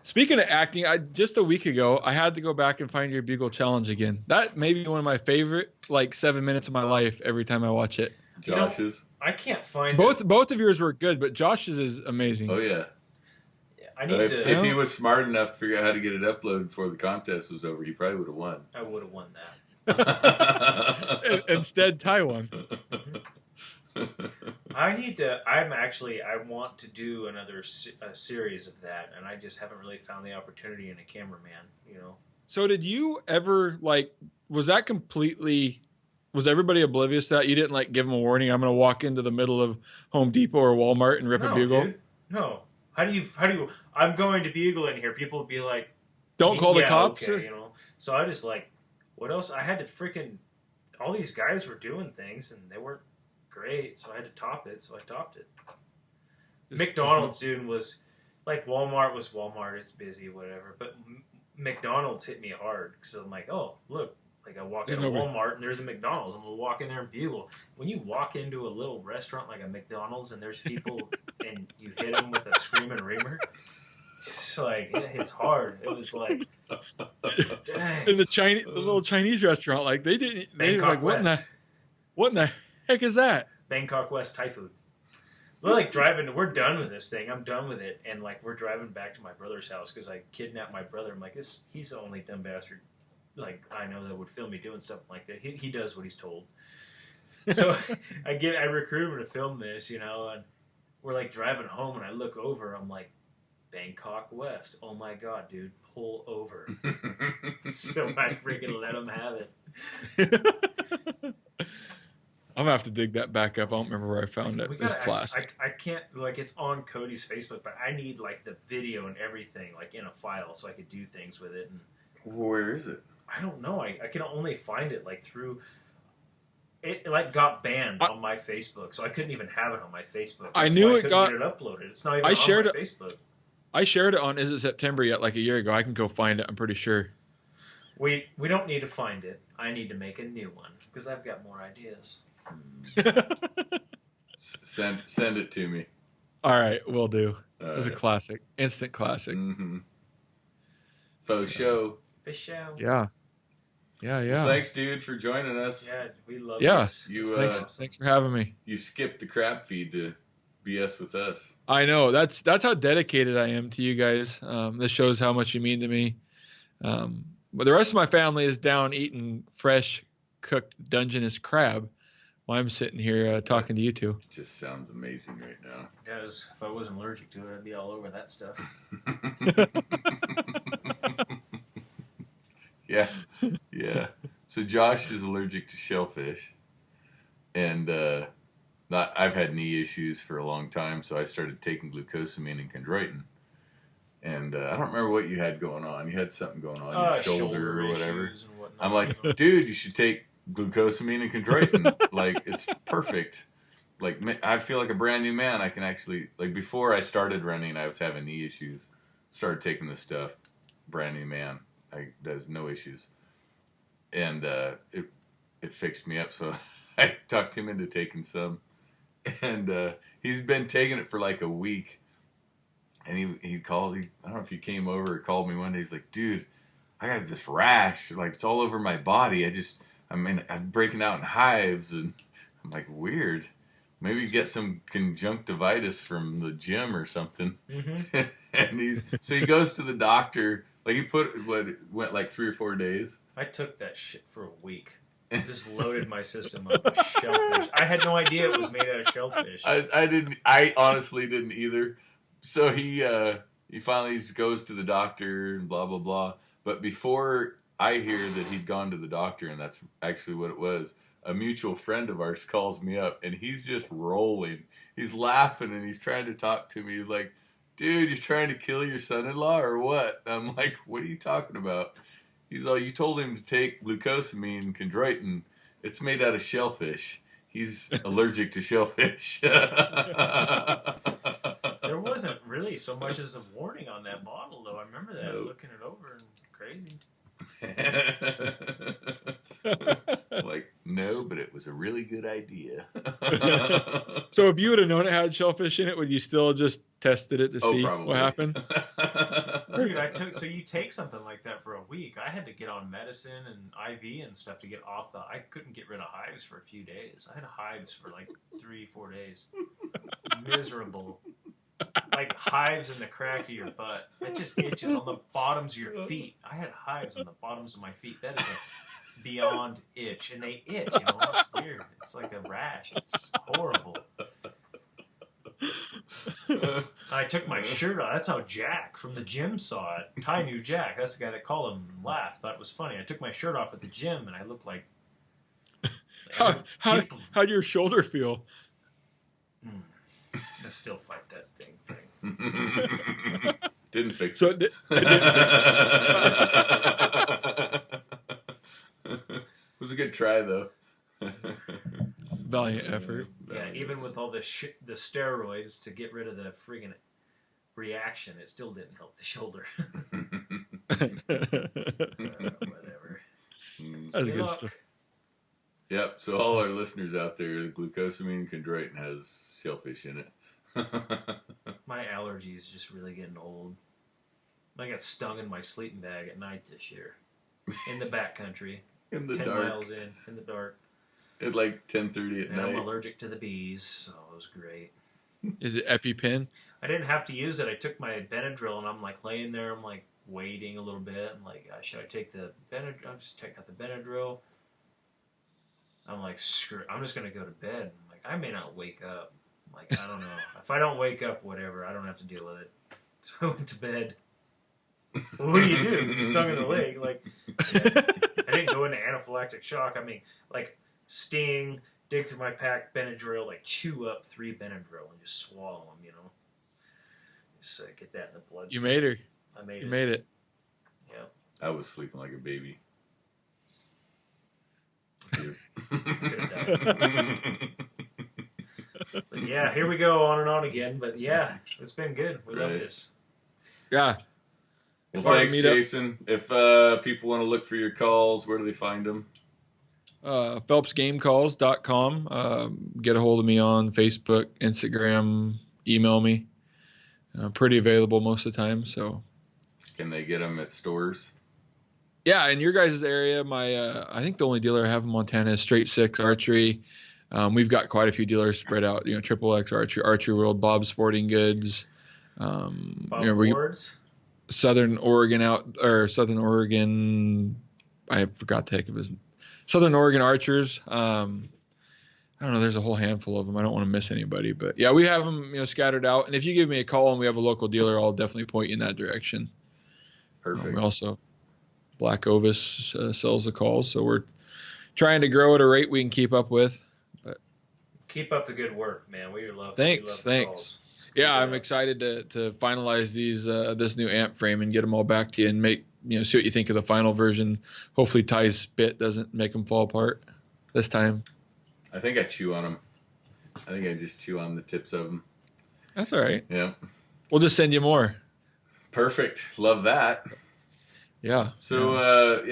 [SPEAKER 1] Speaking of acting, just a week ago, I had to go back and find your Bugle Challenge again. That may be one of my favorite 7 minutes of my life every time I watch it.
[SPEAKER 2] Josh's.
[SPEAKER 3] I can't find
[SPEAKER 1] Both of yours were good, but Josh's is amazing.
[SPEAKER 2] Oh yeah.
[SPEAKER 3] I need
[SPEAKER 2] If,
[SPEAKER 3] to.
[SPEAKER 2] if he was smart enough to figure out how to get it uploaded before the contest was over, he probably would have won.
[SPEAKER 3] I would have won that.
[SPEAKER 1] Instead, Taiwan.
[SPEAKER 3] I need to. I want to do another series of that, and I just haven't really found the opportunity in a cameraman.
[SPEAKER 1] So did you ever was that completely? Was everybody oblivious to that? You didn't give them a warning. I'm going to walk into the middle of Home Depot or Walmart and rip a bugle.
[SPEAKER 3] Dude. No. How do you? I'm going to bugle in here. People would be like,
[SPEAKER 1] "Don't call the cops."
[SPEAKER 3] Okay, So I just what else? I had to freaking. All these guys were doing things, and they weren't great, so I had to top it. So I topped it. McDonald's, dude, was Walmart was Walmart. It's busy, whatever. But McDonald's hit me hard because I'm like, oh, look. I walk into Walmart and there's a McDonald's. I'm going to walk in there and bugle. When you walk into a little restaurant like a McDonald's and there's people and you hit them with a screaming reamer, it's it hits hard. It was dang.
[SPEAKER 1] In the little Chinese restaurant, they didn't. They were
[SPEAKER 3] Bangkok
[SPEAKER 1] like,
[SPEAKER 3] West.
[SPEAKER 1] what in the heck is that?
[SPEAKER 3] Bangkok West Thai food. We're driving. We're done with this thing. I'm done with it. And we're driving back to my brother's house because I kidnapped my brother. I'm like, he's the only dumb bastard I know that would film me doing stuff like that. He does what he's told. So I recruit him to film this, and we're driving home and I look over. I'm like, Bangkok West. Oh my God, dude, pull over. So I freaking let him have it.
[SPEAKER 1] I'm gonna have to dig that back up. I don't remember where I found it. It's classic.
[SPEAKER 3] I can't it's on Cody's Facebook, but I need the video and everything in a file so I could do things with it. And
[SPEAKER 2] where is it?
[SPEAKER 3] I don't know. I can only find it through. It got banned on my Facebook, so I couldn't even have it on my Facebook.
[SPEAKER 1] I knew it got
[SPEAKER 3] get it uploaded. It's not even
[SPEAKER 1] I
[SPEAKER 3] on
[SPEAKER 1] shared
[SPEAKER 3] my
[SPEAKER 1] it.
[SPEAKER 3] Facebook.
[SPEAKER 1] I shared it on Is It September Yet like a year ago. I can go find it. I'm pretty sure.
[SPEAKER 3] We don't need to find it. I need to make a new one because I've got more ideas.
[SPEAKER 2] Send it to me.
[SPEAKER 1] All right, will do. It was a classic, instant classic.
[SPEAKER 2] Mm-hmm. Faux show.
[SPEAKER 3] Fish show.
[SPEAKER 1] Yeah.
[SPEAKER 2] Well, thanks, dude, for joining us.
[SPEAKER 3] Yeah, we love
[SPEAKER 1] this.
[SPEAKER 3] Thanks.
[SPEAKER 1] Thanks for having me.
[SPEAKER 2] You skipped the crap feed to BS with us.
[SPEAKER 1] I know. That's how dedicated I am to you guys. This shows how much you mean to me. But the rest of my family is down eating fresh cooked Dungeness crab while I'm sitting here talking to you two.
[SPEAKER 2] It just sounds amazing right now.
[SPEAKER 3] It does. If I wasn't allergic to it, I'd be all over that stuff.
[SPEAKER 2] Yeah. So Josh is allergic to shellfish, and I've had knee issues for a long time, so I started taking glucosamine and chondroitin. And I don't remember what you had going on. You had something going on, your shoulder or whatever. I'm like, dude, you should take glucosamine and chondroitin. Like, it's perfect. Like, I feel like a brand new man. I can actually, like, before I started running, I was having knee issues. Started taking this stuff, brand new man. There's no issues. And it fixed me up, so I talked him into taking some. And he's been taking it for like a week. And he called, I don't know if he came over or called me one day. He's like, dude, I got this rash. Like, it's all over my body. I'm breaking out in hives. And I'm like, weird. Maybe get some conjunctivitis from the gym or something. Mm-hmm. And he goes to the doctor. Like, went like 3 or 4 days.
[SPEAKER 3] I took that shit for a week. Just loaded my system up with shellfish. I had no idea it was made out of shellfish.
[SPEAKER 2] I honestly didn't either. So he finally goes to the doctor and blah, blah, blah. But before I hear that he'd gone to the doctor, and that's actually what it was, a mutual friend of ours calls me up, and he's just rolling. He's laughing, and he's trying to talk to me. He's like, dude, you're trying to kill your son-in-law or what? I'm like, what are you talking about? He's all, you told him to take glucosamine and chondroitin. It's made out of shellfish. He's allergic to shellfish.
[SPEAKER 3] There wasn't really so much as a warning on that bottle, though. I remember that, looking it over, and crazy.
[SPEAKER 2] Like, no, but it was a really good idea.
[SPEAKER 1] So if you would have known it had shellfish in it, would you still just tested it to see
[SPEAKER 2] probably
[SPEAKER 1] what happened?
[SPEAKER 3] Dude, so you take something like that for a week. I had to get on medicine and IV and stuff to get off I couldn't get rid of hives for a few days. I had hives for like 3-4 days. Miserable. Like hives in the crack of your butt. It just itches on the bottoms of your feet. I had hives on the bottoms of my feet. That is a beyond itch. And they itch, It's weird. It's like a rash. It's horrible. I took my shirt off. That's how Jack from the gym saw it. Ty knew Jack. That's the guy that called him and laughed. Thought it was funny. I took my shirt off at the gym, and I looked like...
[SPEAKER 1] How'd your shoulder feel?
[SPEAKER 3] I still fight that thing.
[SPEAKER 2] Didn't fix
[SPEAKER 1] so
[SPEAKER 2] it.
[SPEAKER 1] It
[SPEAKER 2] was a good try, though.
[SPEAKER 1] Valiant effort.
[SPEAKER 3] Yeah, even with all the steroids to get rid of the friggin' reaction, it still didn't help the shoulder. Whatever.
[SPEAKER 1] That's good stuff.
[SPEAKER 2] Yep, so all our listeners out there, glucosamine chondroitin has shellfish in it.
[SPEAKER 3] My allergies just really getting old. I got stung in my sleeping bag at night this year. In the backcountry.
[SPEAKER 2] In the
[SPEAKER 3] 10
[SPEAKER 2] dark.
[SPEAKER 3] miles in the dark.
[SPEAKER 2] At like 10:30 at night.
[SPEAKER 3] I'm allergic to the bees, so it was great.
[SPEAKER 1] Is it EpiPen?
[SPEAKER 3] I didn't have to use it. I took my Benadryl, and I'm like laying there. I'm like waiting a little bit. I'm like, should I take the Benadryl? I'll just take out the Benadryl. I'm like, screw it. I'm just going to go to bed. I'm like, I may not wake up. I'm like, I don't know. If I don't wake up, whatever. I don't have to deal with it. So I went to bed. Well, what do you do? Stung in the leg. Like, I didn't go into anaphylactic shock. I mean, like, sting, dig through my pack, Benadryl, like, chew up 3 Benadryl and just swallow them, Just get that in the bloodstream.
[SPEAKER 1] You made her.
[SPEAKER 3] I made it.
[SPEAKER 1] You made it.
[SPEAKER 3] Yeah.
[SPEAKER 2] I was sleeping like a baby.
[SPEAKER 3] But yeah, here we go on and on again. But yeah, it's been good. We love this.
[SPEAKER 1] Yeah.
[SPEAKER 2] Well, thanks, Jason. If people want to look for your calls, where do they find them?
[SPEAKER 1] PhelpsGameCalls.com. Get a hold of me on Facebook, Instagram, email me. Pretty available most of the time. So,
[SPEAKER 2] can they get them at stores?
[SPEAKER 1] Yeah, in your guys' area, I think the only dealer I have in Montana is Straight Six Archery. We've got quite a few dealers spread out. Triple X Archery, Archery World, Bob's Sporting Goods.
[SPEAKER 3] Wards?
[SPEAKER 1] Southern Oregon. I forgot the heck of his. Southern Oregon Archers. I don't know. There's a whole handful of them. I don't want to miss anybody, but yeah, we have them, scattered out. And if you give me a call and we have a local dealer, I'll definitely point you in that direction.
[SPEAKER 2] Perfect.
[SPEAKER 1] We also, Black Ovis sells the calls, so we're trying to grow at a rate we can keep up with. But
[SPEAKER 3] keep up the good work, man. We love.
[SPEAKER 1] Thanks. Yeah, I'm excited to finalize this new amp frame and get them all back to you and see what you think of the final version. Hopefully Ty's bit doesn't make them fall apart this time.
[SPEAKER 2] I think I chew on them. I think I just chew on the tips of them.
[SPEAKER 1] That's all right.
[SPEAKER 2] Yeah.
[SPEAKER 1] We'll just send you more.
[SPEAKER 2] Perfect. Love that.
[SPEAKER 1] Yeah.
[SPEAKER 2] So,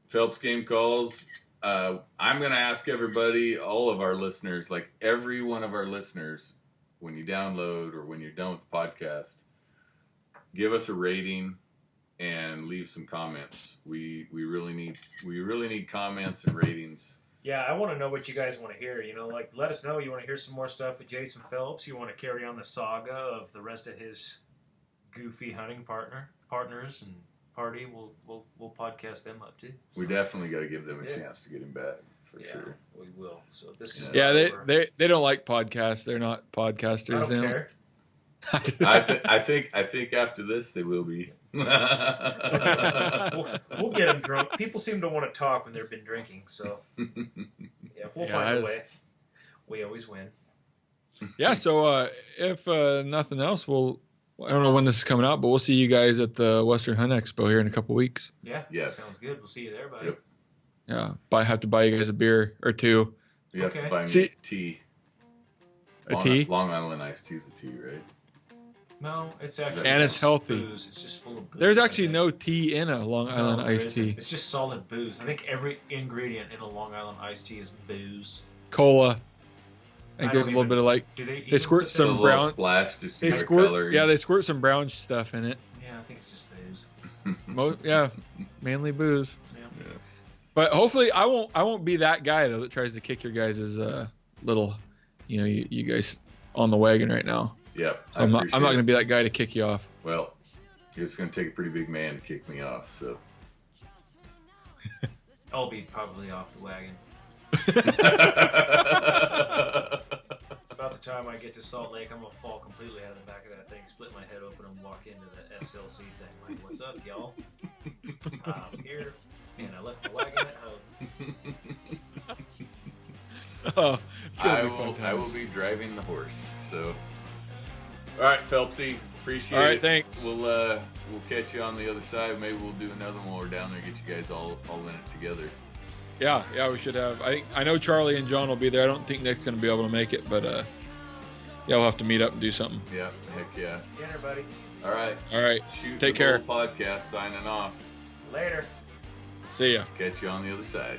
[SPEAKER 2] Phelps Game Calls. I'm going to ask everybody, all of our listeners, like every one of our listeners, when you download or when you're done with the podcast, give us a rating and leave some comments. We really need comments and ratings.
[SPEAKER 3] Yeah, I want to know what you guys want to hear. Let us know. You want to hear some more stuff with Jason Phelps? You want to carry on the saga of the rest of his goofy hunting partners and party? We'll podcast them up too. So.
[SPEAKER 2] We definitely got to give them a chance to get him back for sure.
[SPEAKER 3] We will. So this is
[SPEAKER 1] they don't like podcasts. They're not podcasters.
[SPEAKER 3] I don't care.
[SPEAKER 2] I think after this they will be.
[SPEAKER 3] We'll get them drunk. People seem to want to talk when they've been drinking, so we'll find a way. We always win.
[SPEAKER 1] Yeah, so if nothing else, I don't know when this is coming out, but we'll see you guys at the Western Hunt Expo here in a couple weeks.
[SPEAKER 3] Yeah, sounds good. We'll see you there, buddy. Yep.
[SPEAKER 1] Yeah, have to buy you guys a beer or two.
[SPEAKER 2] You have to buy me tea.
[SPEAKER 1] Tea?
[SPEAKER 2] Long Island iced tea is a tea, right?
[SPEAKER 3] No, it's actually
[SPEAKER 1] and it's healthy.
[SPEAKER 3] Booze. It's just full of booze.
[SPEAKER 1] There's actually no tea in a Long Island iced tea.
[SPEAKER 3] It's just solid booze. I think every ingredient in a Long Island iced tea is booze.
[SPEAKER 1] Cola. I think there's a little bit of they squirt some brown
[SPEAKER 2] splash.
[SPEAKER 1] They squirt some brown stuff in it.
[SPEAKER 3] Yeah, I think it's just booze.
[SPEAKER 1] Mainly booze.
[SPEAKER 3] Yeah.
[SPEAKER 1] But hopefully I won't be that guy though that tries to kick your guys' little, you guys on the wagon right now.
[SPEAKER 2] Yep.
[SPEAKER 1] So I'm not going to be that guy to kick you off.
[SPEAKER 2] Well, it's going to take a pretty big man to kick me off, so.
[SPEAKER 3] I'll be probably off the wagon. About the time I get to Salt Lake, I'm going to fall completely out of the back of that thing, split my head open, and walk into the SLC thing. Like, what's up, y'all? I'm here, and I left the wagon at home.
[SPEAKER 2] I will be driving the horse, so. All right, Phelpsy, appreciate it.
[SPEAKER 1] All right, thanks.
[SPEAKER 2] We'll catch you on the other side. Maybe we'll do another one while we're down there, get you guys all in it together.
[SPEAKER 1] Yeah, we should have. I know Charlie and John will be there. I don't think Nick's going to be able to make it, but we'll have to meet up and do something.
[SPEAKER 2] Yeah, heck yeah.
[SPEAKER 3] Dinner, buddy.
[SPEAKER 2] All right.
[SPEAKER 1] Take care.
[SPEAKER 2] Podcast signing off.
[SPEAKER 3] Later.
[SPEAKER 1] See ya.
[SPEAKER 2] Catch you on the other side.